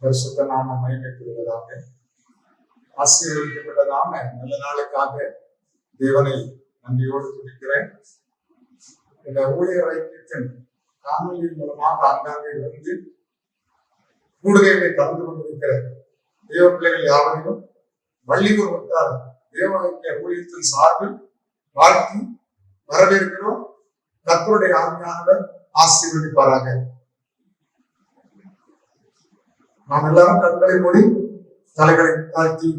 பரிசுத்த நாம மகிமைப்படுவதாக. ஆசீர்வதிக்கப்பட்டதான நல்ல நாளுக்காக தேவனை நன்றியோடு துதிக்கிறேன். இந்த ஊழியர் ஐக்கியத்தின் காணொலி மூலமாக அங்காங்கே வந்து கூடுகைகளை கலந்து கொண்டிருக்கிற தேவ பிள்ளைகள் யாவரையும் வள்ளியூர் வட்டார் தேவ ஐக்கிய ஊழியத்தின் சார்பில் வாழ்த்தி வரவேற்கிறோம். கர்த்தருடைய ஆவியானவர் ஆசீர்வதிப்பாராக. நாம் எல்லாரும் கண்களை மூடி தலைகளை தாழ்த்தி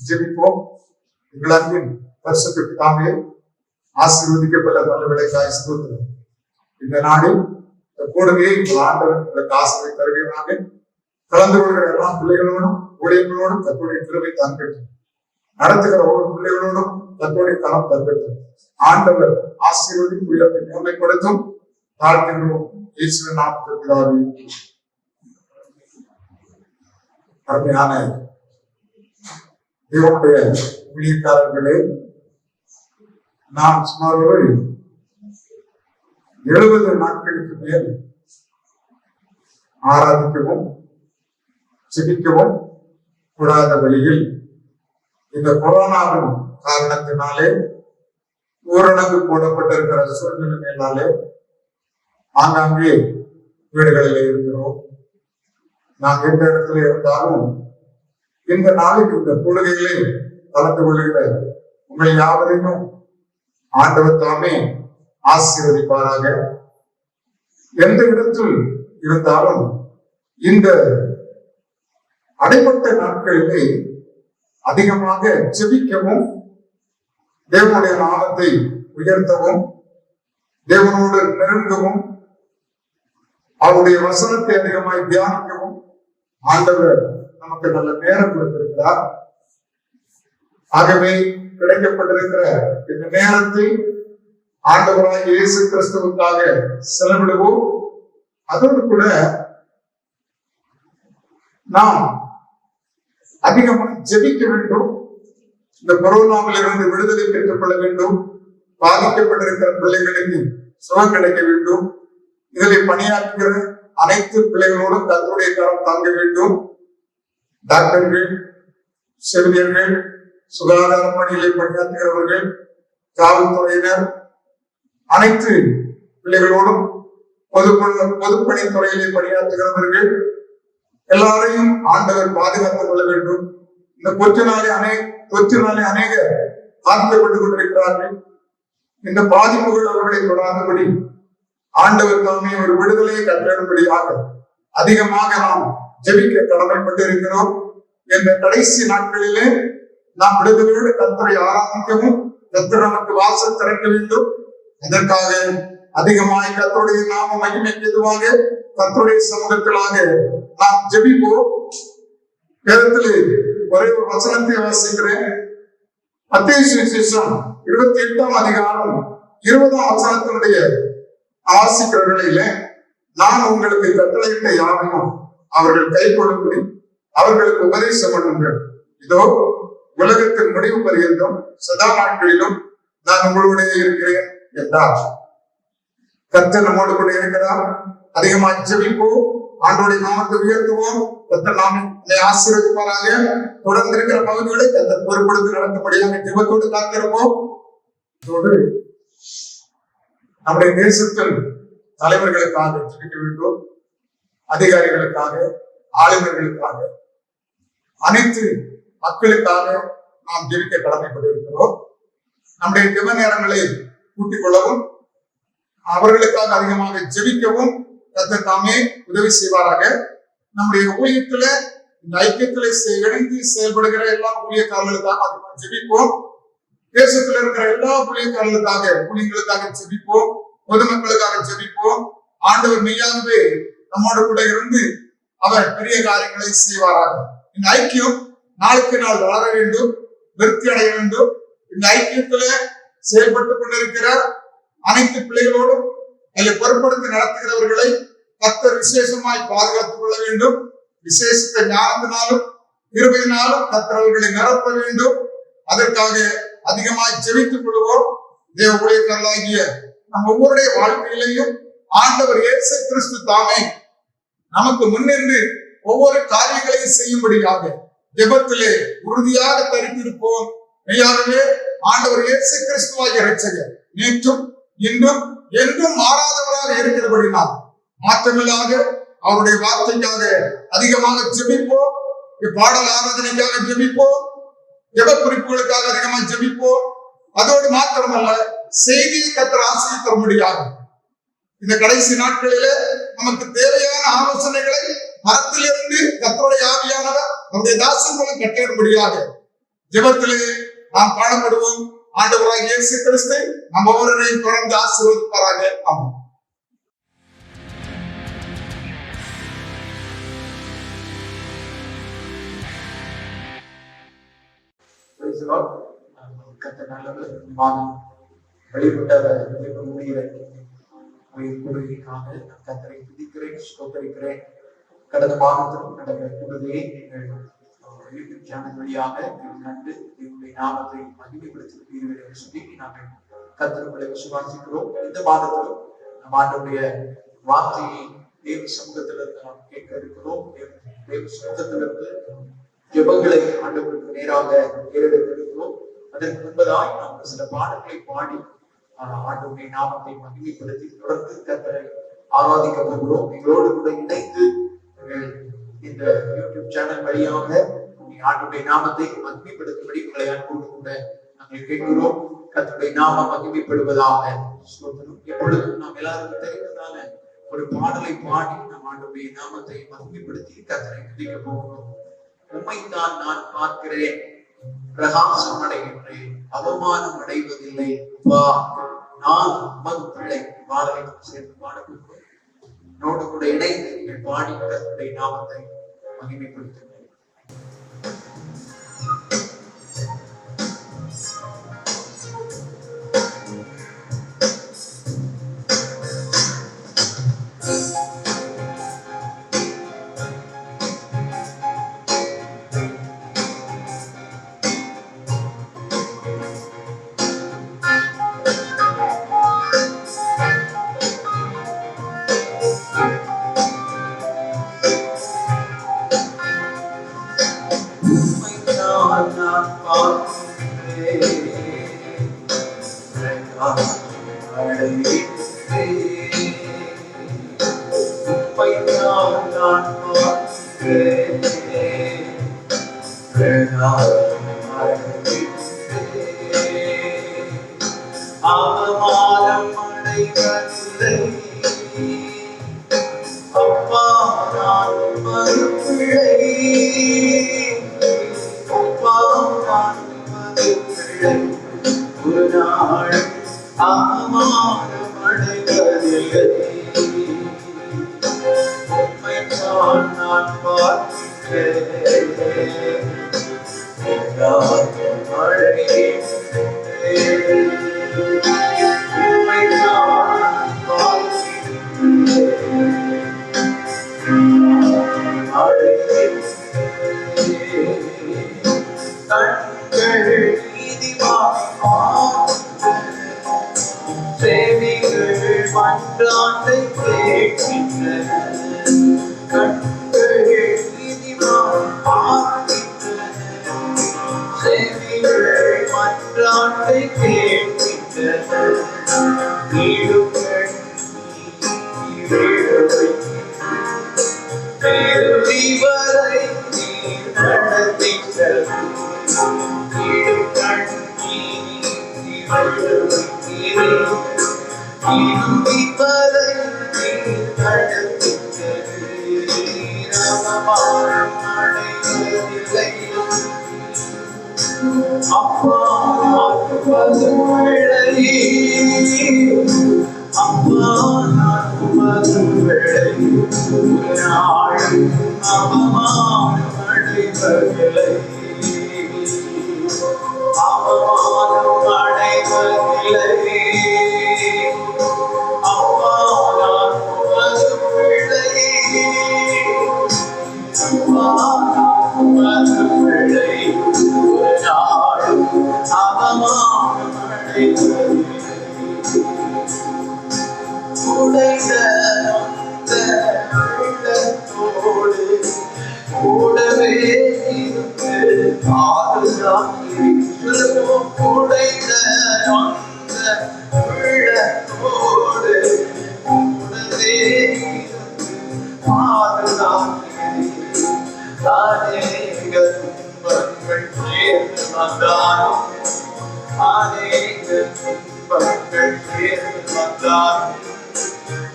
ஜெபிப்போம். எங்கள் அன்பின் பரிசுத்த பிதாவே, ஆசீர்வதிக்கப்பட்ட நல்ல ஸ்தோத்திரம். இந்த நாளில் கூடவே உங்கள் ஆண்டவர் உங்களுக்கு ஆசீர்வை தருவீராக. கலந்து கொள்கிற எல்லா பிள்ளைகளோடும் ஊழியர்களோடும் கர்த்தருடைய கிருபை தங்கட்டும். நடத்துகிற ஒவ்வொரு பிள்ளைகளோடும் கர்த்தருடைய கரம் தங்கட்டும். ஆண்டவர் ஆசீர்வதி உயர்வை மேன்மைப்படுத்தும். தாழ்த்துகிறோம் இயேசுவின் நாமத்தில் பிதாவே. அருமையான தேவனுடைய ஊழியக்காரர்களே, நான் சுமார் ஒரு 70 நாட்களுக்கு மேல் ஆராதிக்கவும் ஜெபிக்கவும் கூடாத வழியில் இந்த கொரோனாவின் காரணத்தினாலே ஊரடங்கு போடப்பட்டிருக்கிற சூழ்நிலையினாலே ஆங்காங்கே வீடுகளில் இருக்கிறோம். நாம் எந்த இடத்துல இருந்தாலும் இந்த நாளைக்கு இந்த கொள்கைகளை கலந்து கொள்கிற உங்களை யாவரையும் ஆண்டவர் தாமே ஆசீர்வதிப்பாராக. எந்த இடத்தில் இருந்தாலும் இந்த அடைப்பட்ட நாட்களிலே அதிகமாக ஜெபிக்கவும் தேவனுடைய நாமத்தை உயர்த்தவும் தேவனோடு நெருங்கவும் அவருடைய வசனத்தை அதிகமாய் தியானிக்கவும் ஆண்டவர் நமக்கு நல்ல நேரம் கொடுத்திருக்கிறார். ஆகவே கிடைக்கப்பட்டிருக்கிற இந்த நேரத்தை ஆண்டவராய் இயேசு கிறிஸ்துவுக்காக செலவிடுவோம். அதோடு கூட நாம் அதிகமாக ஜெபிக்க வேண்டும். இந்த கொரோனாவில் இருந்து விடுதலை பெற்றுக் கொள்ள வேண்டும். பாதிக்கப்பட்டிருக்கிற பிள்ளைகளுக்கு சுகம் கிடைக்க வேண்டும். இதில் பணியாற்றுகிற அனைத்து பிள்ளைகளோடும் கர்த்தருடைய கரம் தாங்க வேண்டும். டாக்டர்கள், செவிலியர்கள், சுகாதார பணிகளை பணியாற்றுகிறவர்கள், காவல்துறையினர், அனைத்து பிள்ளைகளோடும் பொதுப்பணித்துறையிலே பணியாற்றுகிறவர்கள் எல்லாரையும் ஆண்டவர் பாதுகாத்துக் கொள்ள வேண்டும். இந்த தொற்றினாலே அநேக பாதிக்கப்பட்டுக் கொண்டிருக்கிறார்கள். இந்த பாதிப்புகள் அவர்களை தொடாதபடி ஆண்டவர் தாமே ஒரு விடுதலையை கட்டளையிடும்படியாக அதிகமாக நாம் ஜெபிக்க கடமைப்பட்டு இருக்கிறோம். இந்த கடைசி நாட்களிலே நாம் விடுதலையோடு கர்த்தரை ஆராதிக்கவும் கர்த்தர் நமக்கு வாசல் திறக்க வேண்டும். அதற்காக அதிகமாய் கர்த்தருடைய நாம மகிமைக்கு எதுவாக கர்த்தருடைய சமூகத்திலாக நாம் ஜெபிப்போம். வேதத்திலே ஒரே ஒரு வசனத்தை வாசிக்கிறேன். மத்தேயு சுவிசேஷம் 28ஆம் அதிகாரம் 20ஆம் வசனத்தினுடைய வாசிக்கிற வேளையில, நான் உங்களுக்கு கட்டளையிட்ட யாவையும் அவர்கள் கை கொள்ளும்படி அவர்களுக்கு உபதேசம் பண்ணுங்கள். இதோ உலகத்தின் முடிவு பரியந்தம் சதா நாட்களிலும் நான் உங்களுடைய இருக்கிறேன் என்றார். கர்த்தர் நம்மோடு கூட இருக்கிறார். அதிகமாக ஜெபிப்போம், ஆண்டோடைய நாமத்தை உயர்த்துவோம். கர்த்தர் நாமே ஆசீர்வதிப்பாராக. தொடர்ந்து இருக்கிற பகுதிகளை கர்த்தர் பொறுப்படுத்தி நடத்தபடியாக ஜெபத்தோடு காத்திருப்போம். நம்முடைய தேசத்தில் தலைவர்களுக்காக ஜெபிக்க வேண்டும். அதிகாரிகளுக்காக, ஆளுநர்களுக்காக, அனைத்து மக்களுக்காக நாம் ஜெபிக்க கடமைப்பட்டிருக்கிறோம். நம்முடைய ஜெப நேரங்களை கூட்டிக் கொள்ளவும் அவர்களுக்காக அதிகமாக ஜெபிக்கவும் கர்த்தர் தாமே உதவி செய்வாராக. நம்முடைய ஊழியத்துல இந்த ஐக்கியத்திலே இணைந்து செயல்படுகிற எல்லா ஊழியக்காரர்களுக்காக அதிகமாக ஜெபிப்போம். தேசத்துல இருக்கிற எல்லா ஊழியர்களுக்காக ஜெபிப்போம். பொதுமக்களுக்காக ஜெபிப்போம். ஆண்டவர் மெய்யாகவே நம்மோடு கூட இருந்து அவர் பெரிய காரியங்களை செய்வாராக. இந்த ஐக்கியம் நாளுக்கு நாள் வளர வேண்டும், விருத்தி அடைய வேண்டும். இந்த ஐக்கியத்துல செயல்பட்டுக் கொண்டிருக்கிற அனைத்து பிள்ளைகளோடும் அதில் பொறுப்படுத்தி நடத்துகிறவர்களை கர்த்தர் விசேஷமாய் பாதுகாத்துக் கொள்ள வேண்டும். விசேஷித்த ஞானத்தினாலும் கிருபையினாலும் கர்த்தர் அவர்களை நிரப்ப வேண்டும். அதற்காக அதிகமாய் ஜெபித்துக் கொள்வோம். தேவ ஊழியக்காரர்களாகிய நம்ம ஒவ்வொருடைய வாழ்க்கையிலையும் ஆண்டவர் இயேசு கிறிஸ்து தாமே நமக்கு முன்னின்று ஒவ்வொரு காரியங்களையும் செய்யும்படியாக ஜெபத்திலே உறுதியாக தரித்திருப்போம். மெய்யாகவே ஆண்டவர் இயேசு கிறிஸ்துவாகிய இரட்சகர் நேற்றும் இன்றும் என்றும் மாறாதவராக இருக்கிறபடினால் மாற்றமில்லாத அவருடைய வார்த்தைக்காக அதிகமாக ஜெபிப்போம். பாடல் ஆராதனைக்காக ஜெபிப்போம். ஜெப குறிப்புகளுக்காக அதிகமாக ஜெபிப்போம். அதோடு மாத்திரமல்ல, செய்தியை கர்த்தர் ஆசீர்வதிக்க முடியாது. இந்த கடைசி நாட்களிலே நமக்கு தேவையான ஆலோசனைகளை மரத்திலிருந்து கர்த்தருடைய ஆவியானவர் நம்முடைய தாசன் மூலம் கட்டிடும்படியாக ஜெபத்திலே நாம் காணப்படுவோம். ஆண்டவராகிய இயேசு கிறிஸ்து நம்ம ஒவ்வொருவரையும் தொடர்ந்து ஆசீர்வதிப்பாராக. ஆமென். கர்த்தர் நல்லவர். வழிபட்டவர் முடிகிற கூடுகைக்காக கர்த்தரை துதிக்கிறேன், ஸ்தோத்தரிக்கிறேன். கடந்த மாதத்திலும் நடந்த கூடுகையை நீங்கள் யூடியூப் சேனல் வழியாக கண்டு என்னுடைய நாமத்தை மகிமைப்படுத்தியிருப்பீர்கள் என்று சொல்லி நாங்கள் கர்த்தருக்குள்ளே விசுவாசிக்கிறோம். இந்த மாதத்திலும் நம் ஆண்டவருடைய வார்த்தையை தேவ சமூகத்திலிருந்து நாம் கேட்க இருக்கிறோம். தேவ சமூகத்திலிருந்து ஜெபங்களை ஆண்டவருக்கு நேராக ஏறெடுத்திருக்கிறோம். அதற்கு முன்பதாய் நாம் சில பாடல்களை பாடி ஆண்டவருடைய நாமத்தை மகிமைப்படுத்தி தொடர்ந்து கர்த்தரை ஆராதிக்க போகிறோம். எங்களோடு கூட இணைந்து இந்த யூடியூப் சேனல் வழியாக ஆண்டவருடைய நாமத்தை மகிமைப்படுத்தும்படி உங்களை அன்போடு கூட நாங்கள் கேட்கிறோம். கர்த்தருடைய நாமம் மகிமைப்படுவதாக. எப்பொழுதும் நாம் எல்லாருக்கும் தெரிந்ததான ஒரு பாடலை பாடி நம் ஆண்டவருடைய நாமத்தை மகிமைப்படுத்தி கர்த்தரை துதிக்க போகிறோம். உம்மைத்தான் நான் பார்க்கிறேன், பிரகாசம் அடைகின்றேன், அவமானம் அடைவதில்லை. வா, நான் உமது பிள்ளை. பாடலை சேர்ந்து பாடுகிறோம். என்னோடு கூட இணைந்து நீங்கள் பாடி கர்த்தருடைய நாமத்தை மகிமைப்படுத்துங்கள்.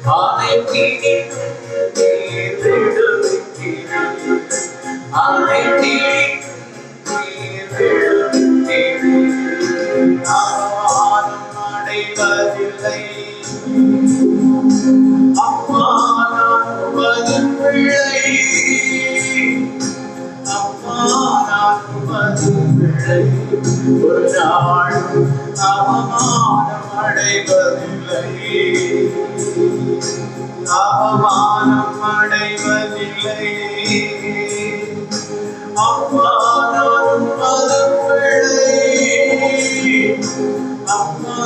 அனைத்தினிலும் நீர் விடுவிக்கிறீர். அனைத்தினிலும் நீர் விடுவிக்கிறீர். நானும் அடைவதில்லை அம்மா, நான் உமது பிள்ளை. அம்மா, நான் உமது பிள்ளை. ஒரு நாள் அவமானம் அடைவதில்லை. அவமானம் அடைவதில்லை. அம்மா, நான் உமது பிள்ளை. அம்மா,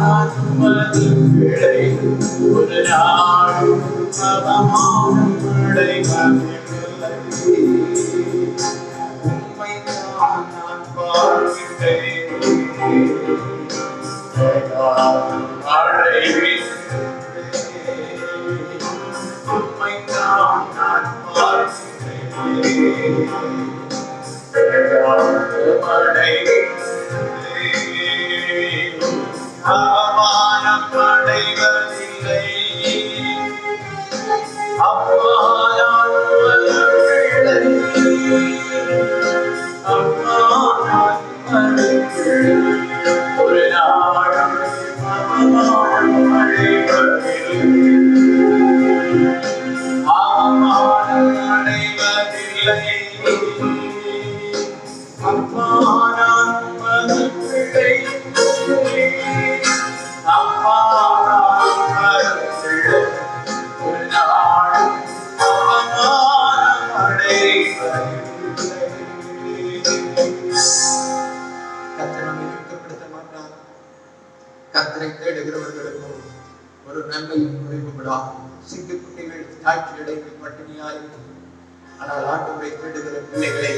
நான் உமது பிள்ளை. ஒரு நாள் அவமானம் அடைவதில்லை. உம்மைத்தான் நான் வாழ்கின்றேன். அடைவேன். உம்மைத்தான் நான் வாழ்கின்றேன். அவமானம் அடைவதில்லை. அம்மா, நான் உமது பிள்ளை. அம்மா, நான் உமது பிள்ளை. ஒரு நாள் அவமானம் அடைவதில்லை. அவமானம் அடைவதில்லை. அம்மா, நான் உமது பிள்ளை. அம்மா, நான் உமது பிள்ளை. ஒரு நாள் அவமானம் அடைவதில்லை. கர்த்தர் நம்மை துக்கப்படுத்த மாட்டார். கர்த்தரை தேடுகிறவர்களுக்கும் ஒரு நன்மையும் குறைவுபடாது. சிங்கக்குட்டிகள் தாய்ச்சி இடையில் பட்டினியாயிருக்கும். ஆனால் ஆண்டவரை தேடுகிற பிள்ளைகளை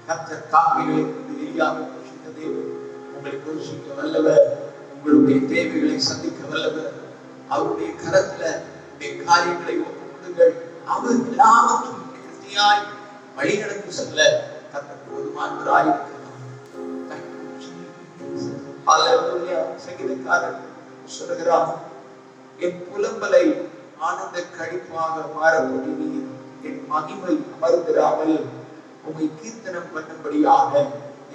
கர்த்தர் காக்கைகளை கொண்டு எரியாக போஷித்த தேவன் உங்களை போஷிக்க வல்லவர். உங்களுடைய தேவைகளை சந்திக்க வல்லவர். அவருடைய கரத்துல உடைய காரியங்களை ஒப்புக்கொடுங்கள். அவர் எல்லாவற்றும் நிவர்த்தியாய் வழி நடத்தி செல்ல கர்த்தர் போதுமானவராயிருக்கிறார். சங்கீதக்காரன் சொல்கிறார், என் புலம்பலை ஆனந்த கழிப்பாக மாறப்படினீர். என் மகிமை அமர்ந்திராமல் உம்மை கீர்த்தனம் பண்ணும்படியாக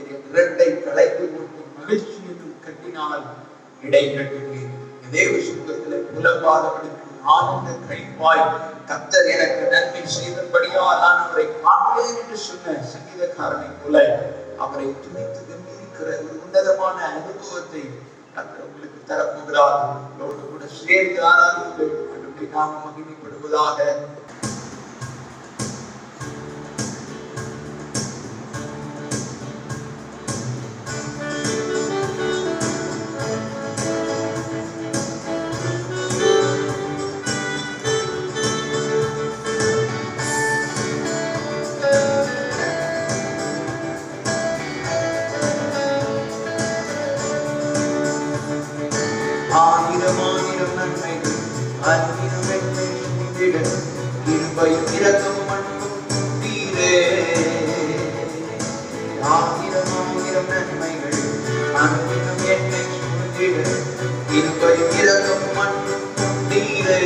என் இரட்டை களைந்து கொண்டு மகிழ்ச்சி என்னும் கட்டினால் இடை கட்டுவேன். தேவ சுத்தத்தில் புலம்பாதவனுக்கு ஆனந்த கழிப்பாய் கர்த்தர் எனக்கு நன்மை செய்தபடியால் நான் அவரை காண்பேன் என்று சொன்ன சங்கீதக்காரனை போல அவரை துணைத்து கம்பீரிக்கிற ஒரு உன்னதமான அனுபவத்தை கர்த்தர் உங்களுக்கு தரப்போகிறார். அவரோடு கூட சேர்ந்து ஆராதியுங்கள். அவருடைய நாமம் மகிமைப்படுவதாக. ஆயிரம் ஆயிரம் நன்மைகள் அன்பினும் என்னை சூழ்ந்திட கிருபையும் இரக்கமும் அன்பும் தீரே. ஆயிரம் ஆயிரம் நன்மைகள் அன்பினும் என்னை சூழ்ந்திட கிருபையும் இரக்கமும் அன்பும் தீரே.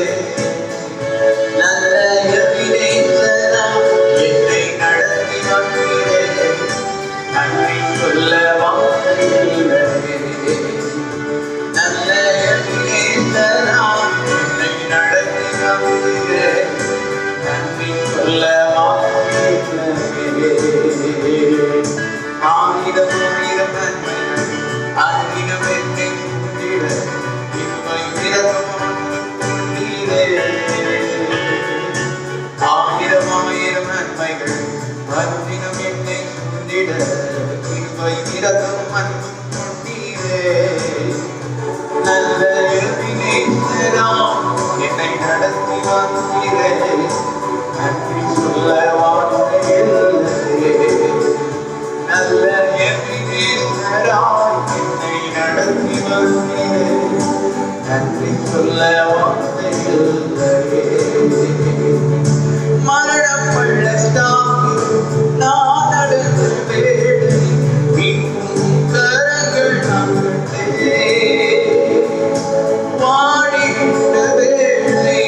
நல்ல எபினேசராம் என்னை நடத்தி வந்தீரே. நன்றி சொல்ல வார்த்தை இல்லை. நல்ல எபினேசராம் என்னை நடத்தி வந்தீரே. நன்றி சொல்ல வார்த்தை இல்லை. ஆயிரம் ஆயிரம் நன்மைகள் அன்பினும் என்னை சூழ்ந்திட கிருபையும் இரக்கமும் அன்பும் தீரே. ஆயிரம் ஆயிரம் நன்மைகள் அன்பினும் என்னை சூழ்ந்திட கிருபையும் இரக்கமும் அன்பும் தீரே. நல்ல எபினேசராம் என்னை நடத்தி வந்தீரே. நன்றி சொல்ல வார்த்தை இல்லை. நல்ல எபினேசராம் என்னை நடத்தி வந்தீரே. நன்றி சொல்ல வார்த்தை இல்லை. மரண பள்ளத்தாக்கில் நான் நடந்த வேளை மீட்கும் கரங்கள் நான் கண்டேன். வாடிவிட்ட வேளை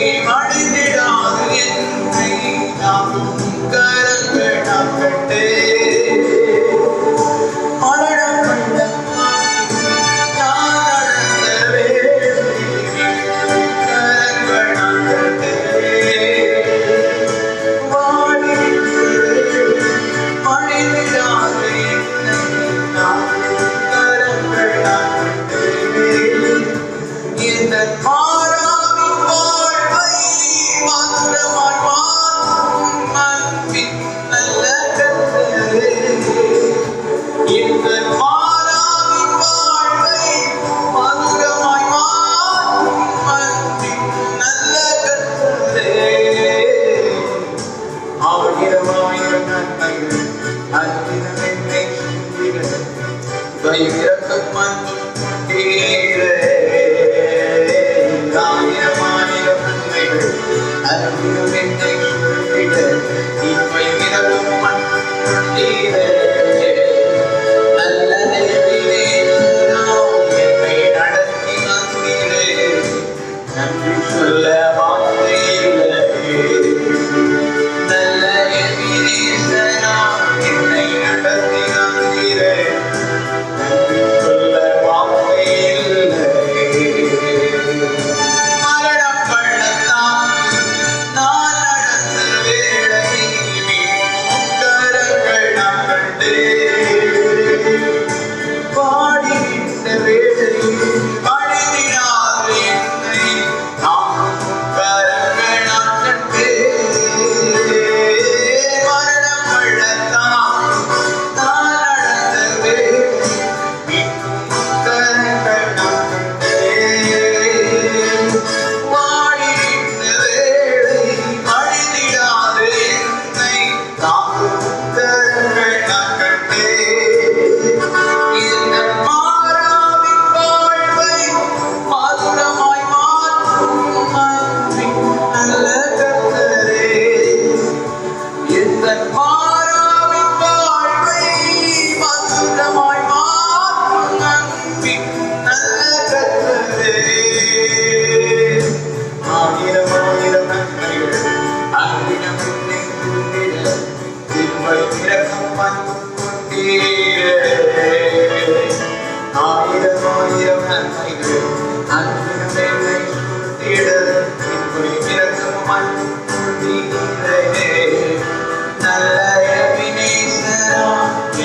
நல்ல எபினேசரா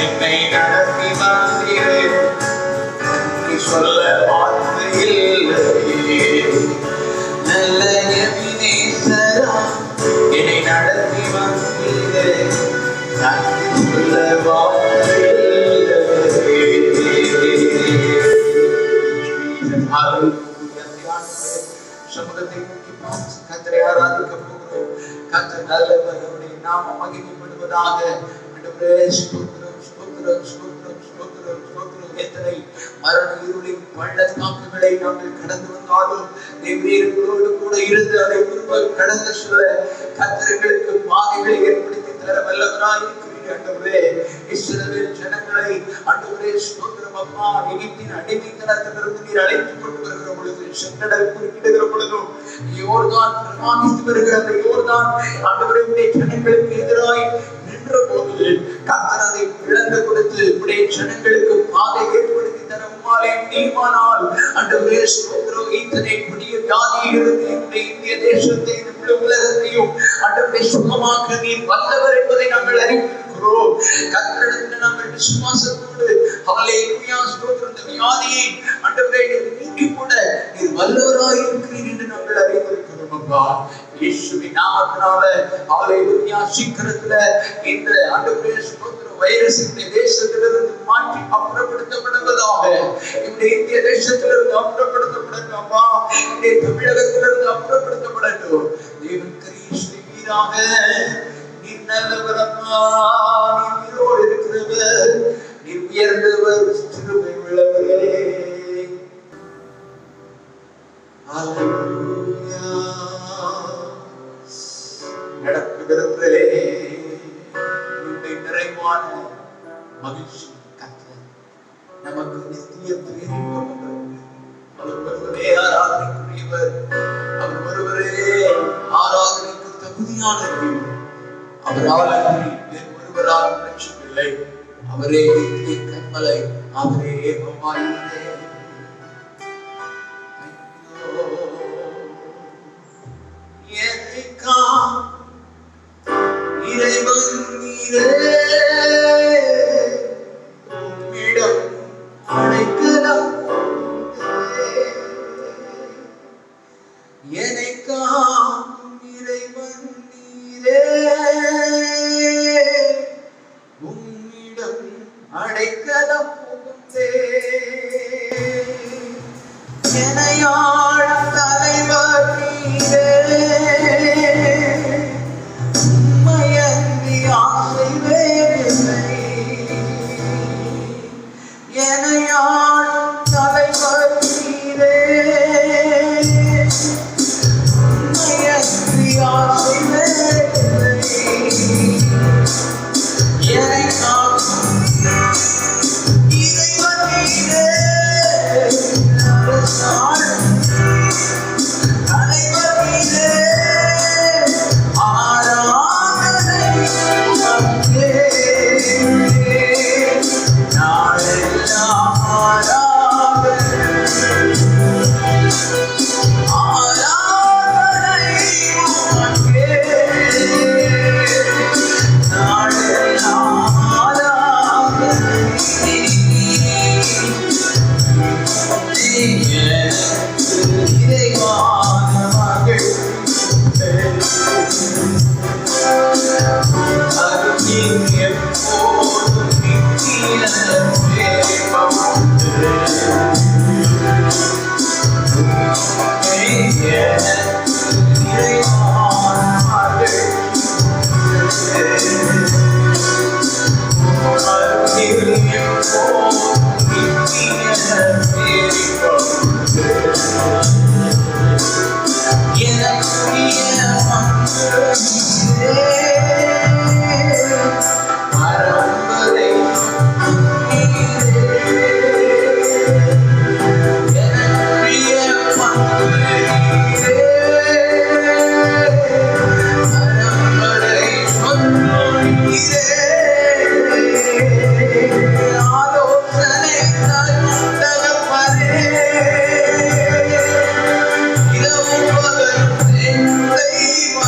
என்னை நடத்தி வந்தீரே, நன்றி சொல்ல வார்த்தை இல்லையே. நல்ல எபினேசரா என்னை நடத்தி வந்தீரே, நன்றி சொல்ல வார்த்தை இல்லையே. சமூகத்தை நோக்கி பார்த்து கர்த்தரை ஆராதிக்க போகிறோம். கர்த்தர் நல்லவர், அவருடைய நாமம் மகிமைப்படுவதாக. ஆண்டவரே, ஸ்தோத்திரம், ஸ்தோத்திரம், ஸ்தோத்திரம், ஸ்தோத்திரம், ஸ்தோத்திரம். எத்தனை மரண இருளின் பள்ளத்தாக்குகளை நாங்கள் கடந்து வந்தாலும் தேவரீர்களோடு கூட இருந்து அதை ஒருவர் கடந்து சொல்ல கர்த்தர்களுக்கு பாதைகளை ஏற்படுத்தி தர வல்லவராய் இருக்கிறீர். ஆண்டவரே, இஸ்ரவேல் ஜனங்களை ஆண்டவரே ஸ்தோத்திரம் அப்பா, எகிப்தின் அடிமைத்தனத்திலிருந்து நீர் அழைத்துக் கொண்டு வருகிற பொழுது, செங்கடல் குறுக்கிடுகிற பொழுதும், யோர்தான் பிரவாகித்து வருகிற அந்த யோர்தான் ஆண்டவரே உடைய ஜனங்களுக்கு எதிராய் நின்ற போது கர்த்தர் அதை இழந்து கொடுத்து உடைய ஜனங்களுக்கு பாதை ஏற்படுத்தி தர உம்மாலே முடியுமானால் ஆண்டவரே ஸ்தோத்திரம், இத்தனை கொடிய வியாதியிலிருந்து என்னுடைய இந்திய தேசத்தை முழு உலகத்தையும் ஆண்டவரே சுகமாக்க நீர் வல்லவர் என்பதை நாங்கள் அறிந்திருக்கிறோம். கர்த்தரிடத்தில் நாங்கள் விசுவாசத்தோடு ஹல்லேலூயா ஸ்தோத்திரம், இந்த வியாதியை ஆண்டவரே நீக்கி கூட நீர் வல்லவராய் இருக்கிறீர் என்று நாங்கள் அறிந்திருக்கிறோம். அப்பா, இயேசுவின் நாமத்தினால ஹல்லேலூயா சீக்கிரத்துல இந்த ஆண்டவரே ஸ்தோத்திரம் வைரஸ் இந்த தேசத்திலிருந்து மாற்றி அப்புறப்படுத்தப்படுவதாக. இந்த இந்திய தேசத்திலிருந்து அப்புறப்படுத்தப்படட்டும் அப்பா, இந்த தமிழகத்திலிருந்து அப்புறப்படுத்தப்படட்டும். தேவன் கிரியை செய்வீராக. நீர் நல்லவர் அப்பா, நீர் உயிரோடு இருக்கிறவர், நீர் உயர்ந்தவர், கிருபை உள்ளவரே. ஹல்லேலூயா. நடப்புகிறவரே, உன்னுடைய நிறைவான மகிழ்ச்சி கர்த்தர் நமக்கு நித்திய பேரின்பம் உண்டு. அவர் ஒருவரே ஆராதனைக்குரியவர், அவர் ஒருவரே ஆராதனைக்கு தகுதியானவர். அவரால் வேறு ஒருவரால் ரட்சிப்பில்லை. அவரே நித்திய கன்மலை, அவரே ஏகமானவரே. இறைவன் நீரே, உம்மிடம் அடைக்கலம் எனக்காம் இறைவன் நீரே, உம்மிடம் அடைக்கலம் புகுந்தே. எனையாளும் தலைவர் நீரே, உம்மையன்றி ஆசை வேறில்லை. எனையாளும் தலைவர் நீரே, உம்மையன்றி ஆசை வேறில்லை. எனக்காம் இறைவன் நீரே, தலைவர் நீரே, ஆராதனை உமக்கே. நாளெல்லாம் ஆராதனை, ஆராதனை உமக்கே. நாளெல்லாம் ஆராதனை. இறைவான மகள் அருகில் எப்போதும் நித்திய சேவம் உண்டு. இறைவான மகள் அருகில் எப்போதும் நித்திய சேவம் உண்டு. எனக்குரிய மங்களே, அரண்மனை நீரே. எனக்குரிய மங்களே, அரண்மனை நீரே. ஆலோசனை தரும் தகப்பனே, இரவும் பகலும் என் தெய்வம்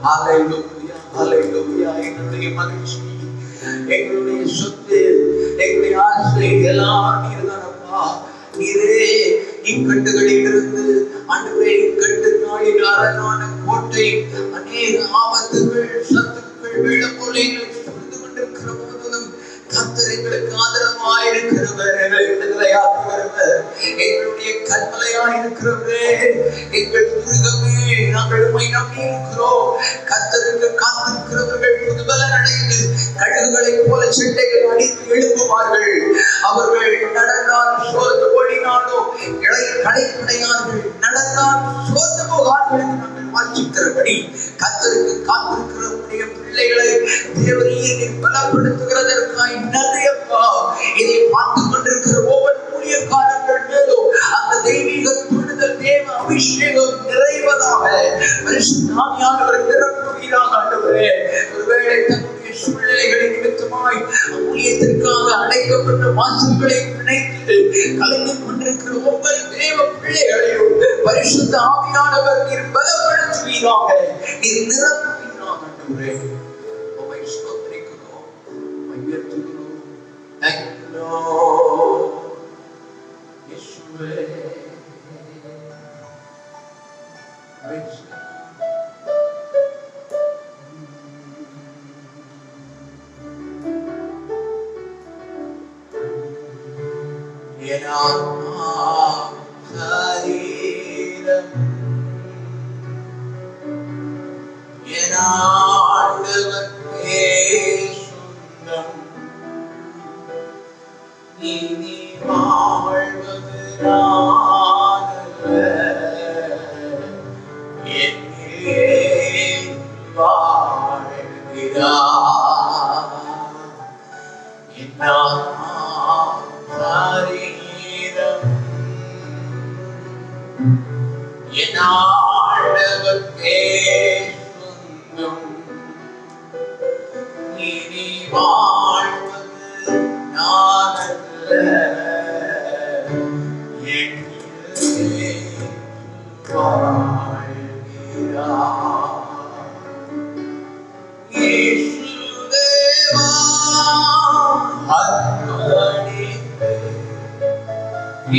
Hallelujah, hallelujah. எங்களுடைய மகிழ்ச்சி, எங்களுடைய சொத்து, எங்களுடைய ஆசை எல்லாம் நீர்தானப்பா. நீரே இக்கட்டுகளில் இருந்து ஆண்டவரே, இக்கட்டு நாளில் அரணான கோட்டை, அநேக ஆபத்துகள் சத்துக்கள் வெள்ளப்போல சூழ்ந்து கொண்டிருக்கிற போதிலும் கர்த்தர் எங்களுக்கு ஆதரவாய் இருக்கிறவர், விடுதலையாக்குகிறவர், எங்களுடைய கண்மலையாய் இருக்கிறவரே, எங்கள் துருகமே, நாங்கள் உம்மை நம்பி இருக்கிறோம். கர்த்தருக்கு காத்திருக்கிறவர்கள் புதுபலன் அடைந்து கழுகுகளைப் போல செட்டைகள் அடித்து எழும்புவார்கள். அவர்கள் நடந்தால் சோர்ந்து ஓடினாலோ கடைப்படையார்கள், நடந்தால் சோர்ந்து போகார்கள் என்று நாங்கள் வாஞ்சிக்கிறபடி கர்த்தருக்கு காத்திருக்கிறவருடைய பிள்ளைகளை தேவரீர் பலப்படுத்துகிறதற்காய் நன்றியப்பா. இதை பார்த்துக் கொண்டிருக்கிற ஒவ்வொரு ஊழியக்காரர்கள் மேலும் அந்த தெய்வீக தொடுதல், தேவ அபிஷேகம் நிறைவதாக பரிசுத்த ஆவியானவர் நிரப்புவீராக ஆண்டவரே. ஒருவேளை தன்னுடைய சூழ்நிலைகளின் நிமித்தமாய் ஊழியத்திற்காக அடைக்கப்பட்ட வாசல்களை நினைத்து கலங்கிக் கொண்டிருக்கிற ஒவ்வொரு தேவ பிள்ளைகளையும் பரிசுத்த ஆவியானவர் நீர் பலப்படுத்துவீராக, நீர் நிரப்புவீராக ஆண்டவரே. உம்மை ஸ்தோத்திரிக்கிறோம், உம்மை உயர்த்துகிறோம். Thank you, Lord. Yeshua. Praise God. என் ஆத்மா என் ஆண்டவர்க்கே சொந்தம். இனி வாழ்வது நானல்ல, என் இயேசு வாழ்கிறார். என் சரீரம் என் ஆண்டவர்க்கே சொந்தம். இனி வாழ்வது நானல்ல, என் இயேசு வாழ்கிறார். இயேசுதேவா அர்ப்பணித்து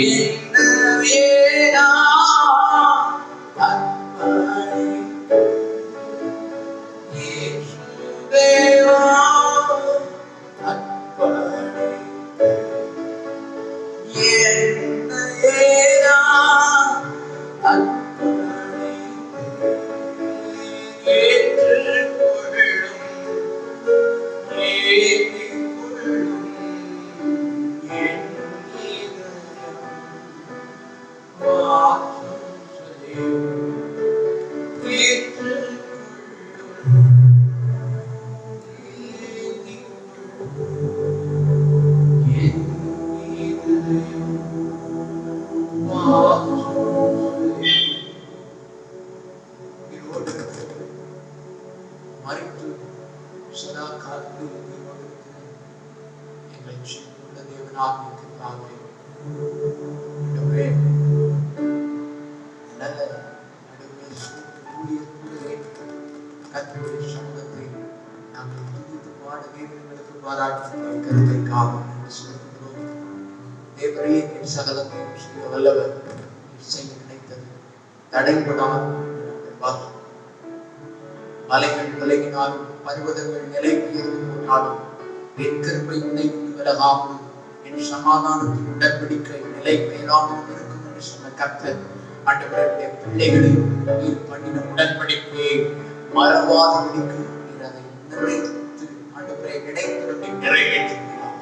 என்னையே நான் அர்ப்பணித்து, இயேசுதேவா அர்ப்பணித்து என்னையே நான் அர்ப்பணித்து, ஏற்றுக்கொள்ளும் ஏற்றுக்கொள்ளும் என் இதயம் வாசம் செய்யும். ஏற்றுக்கொள்ளும் ஏற்றுக்கொள்ளும் என் இதயம் வாசம் செய்யும். இதோடு மறித்து சதா காத்து உயிரோடு இருக்கிற எங்கள் ஜீவனுள்ள தேவனாக இருக்கிறாவே, ஆண்டவரே, நல்ல நடுவே ஊழியர்களே, கர்த்தருடைய சமூகத்தை நாங்கள் துதித்து பாட தேவன் எங்களுக்கு பாராட்டி கருத்தைக்காக நன்றி செலுத்துகிறோம். தேவரே, என் சகலத்தையும் செய்ய வல்லவர், செய்ய நினைத்தது தடைபடாமல் நாங்கள் வாசி. மலைகள் விலகினாலும் பர்வதங்கள் நிலைக்கு போனாலும் என் கிருபை உன்னை விட்டு விலகாமல் என் சமாதானத்தின் உடன்படிக்கை நிலை பெயராமல் இருக்கும் என்று சொன்ன கர்த்தர், ஆண்டவருடைய பிள்ளைகளை நீர் பண்ணின உடன்படிக்கையை மறவாதபடிக்கு நீர் அதை நிறைவேற்றி ஆண்டவரை நினைத்திருந்தே நிறைவேற்றுகிறார்.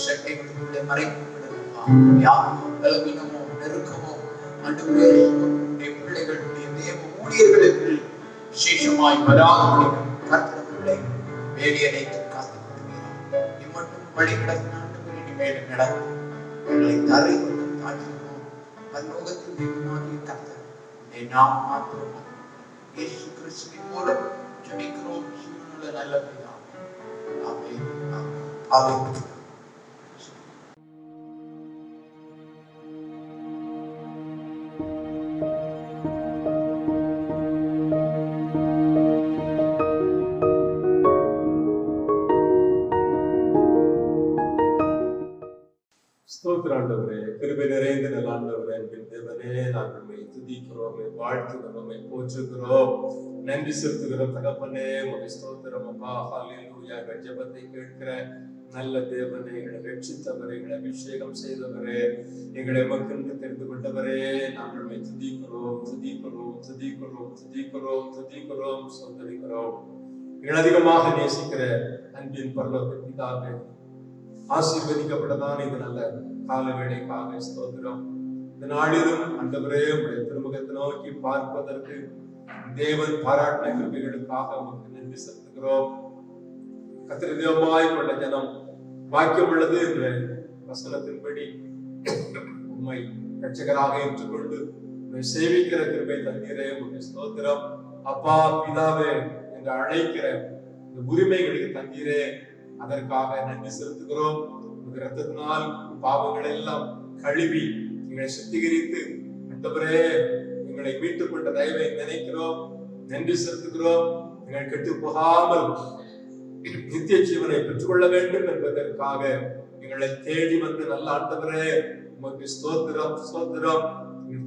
சட்டைகளுக்குள்ளே மறைக்கப்படவில்லை யாரோ பலவீனமோ நெருக்கமோ ஆண்டவரே பிள்ளைகளுடைய தேவ ஊழியர்களுக்கு விசேஷமாய் வராதபடி கர்த்தரை வேலையடைத்து காத்துக் கொள்கிறார். இம்மட்டும் வழி கிடக்கும் ஆண்டவரே, இனிமேலும் நடக்கும் எங்களை தரை கொண்டும் தாழ்த்துகிறோம். பரலோகத்தின் தேவனாகிய கர்த்தர் உம்முடைய நாமம் மாத்திரம் இயேசு கிறிஸ்துவின் மூலம் ஜெபிக்கிறோம் ஜீவனுள்ள நல்ல பிதாவே. ஆமென். ஆமென். ஸ்தோத்திர ஆண்டவரே, கிருபை நிறைந்த நல்ல ஆண்டவரே, அன்பின் தேவனே, நாங்கள் உம்மை துதிக்கிறோம், உம்மை வாழ்த்துகிறோம், உம்மை போற்றுகிறோம், நன்றி செலுத்துகிறோம். தகப்பனே, உம்மை ஸ்தோத்திரம் அப்பா. ஹல்லேலூயா. எங்கள் ஜெபத்தை கேட்கிற நல்ல தேவனே, எங்களை ரட்சித்தவரே, எங்களை அபிஷேகம் செய்தவரே, எங்களை எமக்கென்று தெரிந்து கொண்டவரே, நாங்கள் உம்மை துதிக்கிறோம், துதிக்கிறோம், துதிக்கிறோம், துதிக்கிறோம், துதிக்கிறோம், ஸ்தோத்திரிக்கிறோம். எங்களை அதிகமாக நேசிக்கிற அன்பின் பரலோக பிதாவே, ஆசீர்வதிக்கப்பட்டதான இந்த நல்ல கால வேளைக்காக ஸ்தோத்திரம். இந்த நாளிலும் ஆண்டவரே, உம்முடைய திருமுகத்தை நோக்கி பார்ப்பதற்கு தேவன் பாராட்டின கிருபைகளுக்காக உமக்கு நன்றி செலுத்துகிறோம். கர்த்தர் தேவமாய் கொண்ட ஜனம் பாக்கியம் உள்ளது என்ற வசனத்தின்படி உம்மை இரட்சகராக ஏற்றுக்கொண்டு உம்மை சேவிக்கிற கிருபை தந்தீரே, உம்முடைய ஸ்தோத்திரம். அப்பா பிதாவே என்று அழைக்கிற இந்த உரிமைகளுக்கு தந்தீரே, அதற்காக நன்றி செலுத்துகிறோம். இரத்தத்தினால் பாவங்களை எல்லாம் கழுவி எங்களை சுத்திகரித்து ஆண்டவரே எங்களை மீட்டுக் கொண்ட தயவை நினைக்கிறோம், நன்றி செலுத்துகிறோம். எங்கள் கெட்டு போகாமல் நித்திய ஜீவனை பெற்றுக்கொள்ள வேண்டும் என்பதற்காக எங்களை தேடி வந்து நல்ல ஆண்டவரே உமக்கு ஸ்தோத்திரம், ஸ்தோத்திரம்.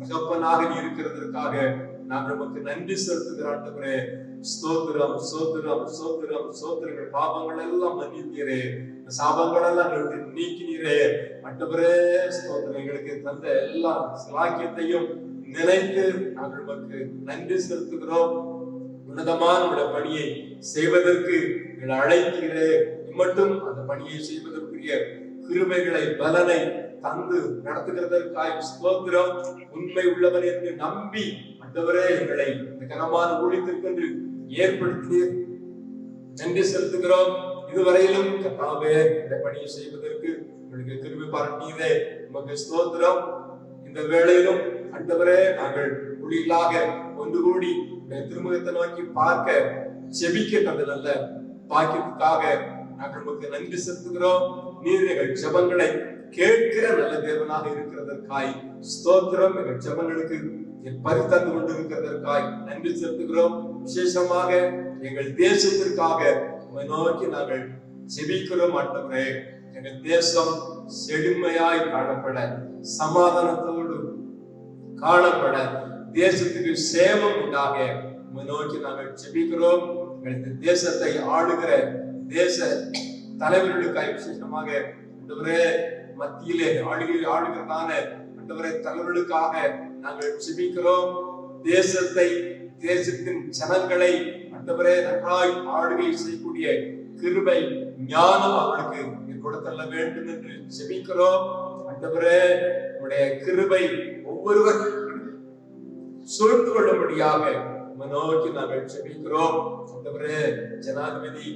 தகப்பனாக நீ இருக்கிறதற்காக நான் நமக்கு நன்றி செலுத்துகிற ஆண்டவரே, ஸ்தோத்திரம், ஸ்தோத்திரம், ஸ்தோத்திரம், ஸ்தோத்திரங்கள். பாவங்கள் எல்லாம் மன்னித்தீரே, சாபங்கள் எல்லாம் நீக்கினீரே ஆண்டவரே, ஸ்தோத்திரம். எங்களுக்கு தந்த எல்லா சிலாக்கியத்தையும் நினைத்து நாங்கள் உமக்கு நன்றி செலுத்துகிறோம். உன்னதமான உடைய பணியை செய்வதற்கு எங்களை அழைக்கிறே. மட்டும் அந்த பணியை செய்வதற்குரிய கிருபைகளை பலனை தந்து நடத்துகிறதற்காய் ஸ்தோத்திரம். உண்மை உள்ளவர் என்று நம்பி ஆண்டவரே எங்களை இந்த கனமான ஊழியத்திற்கென்று ஏற்படுத்தினீர், நன்றி செலுத்துகிறோம். இதுவரையிலும் கர்த்தாவே இந்த பணியை செய்வதற்கு உங்களுக்கு கிருபை பாராட்டினீரே, உமக்கு ஸ்தோத்திரம். இந்த வேளையிலும் ஆண்டவரே நாங்கள் ஊழியர்களாக ஒன்று கூடி திருமுகத்தை நோக்கி பார்க்க செபிக்க தந்த நல்ல பாக்கியத்துக்காக நாங்கள் உமக்கு நன்றி செலுத்துகிறோம். நீர் எங்கள் ஜெபங்களை கேட்கிற நல்ல தேவனாக இருக்கிறதற்காய் ஸ்தோத்திரம். எங்கள் ஜெபங்களுக்கு பரிதந்து கொண்டிருக்கிறதற்காய் நன்றி செலுத்துகிறோம். விசேஷமாக எங்கள் தேசத்திற்காக நோக்கி நாங்கள் ஜெபிக்கிறோம். ஆண்டவரே எங்கள் தேசம் செழுமையாய் காணப்பட, சமாதானத்தோடு காணப்பட, தேசத்துக்கு சேமம் உண்டாக நோக்கி நாங்கள் ஜெபிக்கிறோம். எங்களுக்கு தேசத்தை ஆளுகிற தேச தலைவர்களுக்காக விசேஷமாக ஆண்டவரே மத்தியிலே ஆளுகிறதான ஆண்டவரே தலைவர்களுக்காக நாங்கள் ஜெபிக்கிறோம். தேசத்தை, தேசத்தின் ஜனங்களை ஆண்டவரே நன்றாய் ஆளுகை செய்யக்கூடிய கிருபை ஞானம் அவர்களுக்கு கொடுத்தள்ள வேண்டும் என்று ஜெபிக்கிறோம். ஆண்டவரே உம்முடைய கிருபை ஒவ்வொருவர் சூழ்ந்து கொள்ளும்படியாக நோக்கி நாங்கள் ஜெபிக்கிறோம். ஆண்டவரே ஜனாதிபதி,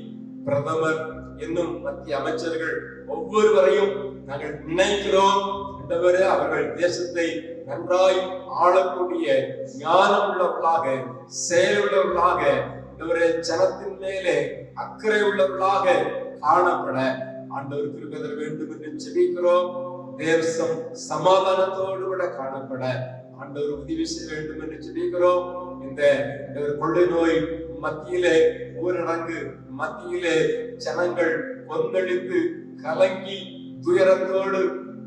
பிரதமர் இன்னும் மத்திய அமைச்சர்கள் ஒவ்வொருவரையும் நாங்கள் நினைக்கிறோம். ஆண்டவரே அவர்கள் தேசத்தை நன்றாய் ஆளக்கூடிய ஞானம் உள்ளவர்களாக, செயலுள்ளவர்களாக, ஆண்டவரே ஜனத்தின் மேலே அக்கறை உள்ளவர்களாக காணப்பட ஆண்டவர் கிருபை தர வேண்டும் என்று ஜெபிக்கிறோம். தேசம் சமாதானத்தோடு கூட காணப்பட ஆண்டவர் உதவி செய்ய வேண்டும் என்று ஜெபிக்கிறோம். இந்த கொள்ளை நோய் மத்தியிலே, ஊரடங்கு மத்தியிலே ஜனங்கள் கொந்தளித்து கலங்கி துயரத்தோடு,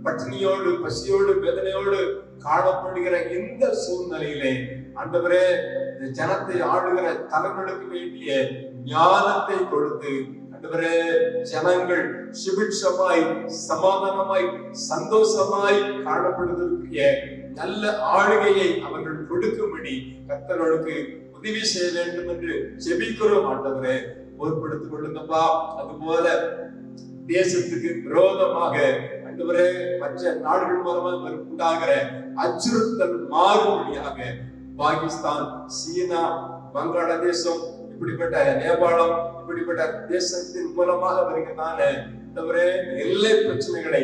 பட்டினியோடு, பசியோடு, வேதனையோடு காணப்படுகிற இந்த சூழ்நிலையிலே ஆண்டவரே இந்த ஜனத்தை ஆளுகிற தலைவர்களுக்கு வேண்டிய ஞானத்தை கொடுத்து ஆண்டவரே ஜனங்கள் சுபிட்சமாய், சமாதானமாய், சந்தோஷமாய் காணப்படுவதற்குரிய நல்ல ஆளுகையை அவர்கள் கொடுக்கும்படி கர்த்தர்களுக்கு உதவி செய்ய வேண்டும் என்று ஜெபிக்கிறோம். ஆண்டவரே பொறுப்படுத்திக் கொள்ளுங்கப்பா. அதுபோல தேசத்துக்கு விரோதமாக ஆண்டவரே மற்ற நாடுகள் மூலமாக உண்டாகிற அச்சுறுத்தல் மாறுபடியாக பாகிஸ்தான், சீனா, வங்காளதேசம், இப்படிப்பட்ட நேபாளம், இப்படிப்பட்ட தேசத்தின் மூலமாக வருகிறதான ஆண்டவரே எல்லை பிரச்சனைகளை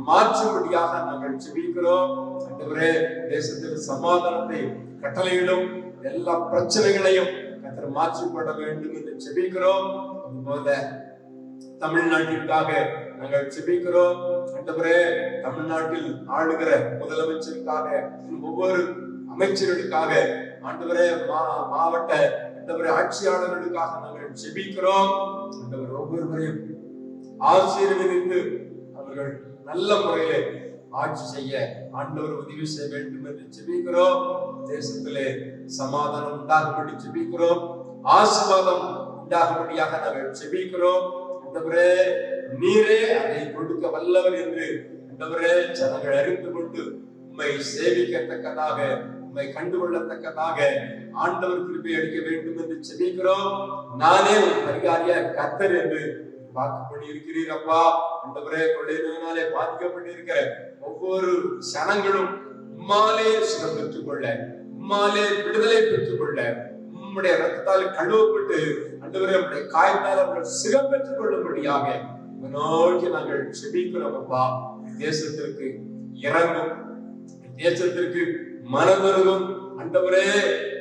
மாற்றும்படியாக நாங்கள் ஜெபிக்கிறோம். ஆண்டவரே தேசத்தில் சமாதானத்தை கட்டளையிடும் எல்லா பிரச்சனைகளையும் கர்த்தர் மாற்றிப்பட வேண்டும் என்று ஜெபிக்கிறோம். அதுபோல தமிழ்நாட்டிற்காக நாங்கள் ஜெபிக்கிறோம். ஆண்டவரே தமிழ்நாட்டில் ஆளுகிற முதலமைச்சருக்காக, ஒவ்வொரு அமைச்சர்களுக்காக, ஆண்டவரே மாவட்ட ஆண்டவரே ஆட்சியாளர்களுக்காக நாங்கள் ஜெபிக்கிறோம். ஆண்டவர் ஒவ்வொருவரையும் ஆசீர்வதித்து அவர்கள் நல்ல முறையிலே ஆட்சி செய்ய ஆண்டவர் உதவி செய்ய வேண்டும் என்று ஜெபிக்கிறோம். தேசத்திலே சமாதானம் உண்டாகும்படி ஜெபிக்கிறோம். ஆசீர்வாதம் உண்டாகும்படியாக நாங்கள் ஜெபிக்கிறோம். ஆண்டவரே நீரே அதை கொடுக்க வல்லவர் என்று ஆண்டவரே ஜனங்கள் அறிந்து கொண்டு உம்மை சேவிக்கத்தக்கதாக, உம்மை கண்டுகொள்ளத்தக்கதாக ஆண்டவர் கிருபை அளிக்க வேண்டும் என்று ஜெபிக்கிறோம். நானே ஒரு பரிகாரியா கர்த்தர் என்று வாக்குப்படி இருக்கிறீர் அப்பா. ஆண்டவரே கொள்ளை நோயினாலே பாதிக்கப்பட்டிருக்கிற ஒவ்வொரு சனங்களும் உம்மாலே சுகம் பெற்றுக் கொள்ள, உம்மாலே விடுதலை பெற்றுக் கொள்ள, உம்முடைய ரத்தத்தால் கழுவப்பட்டு ஆண்டவரே உம்முடைய காயத்தால் அவர்கள் சுகம் பெற்றுக் கொள்ளும்படியாக நோக்கி நாங்கள் ஜெபிக்கிறோம் அப்பா. தேசத்திற்கு இறங்கும், தேசத்திற்கு மனதுருகும் ஆண்டவரே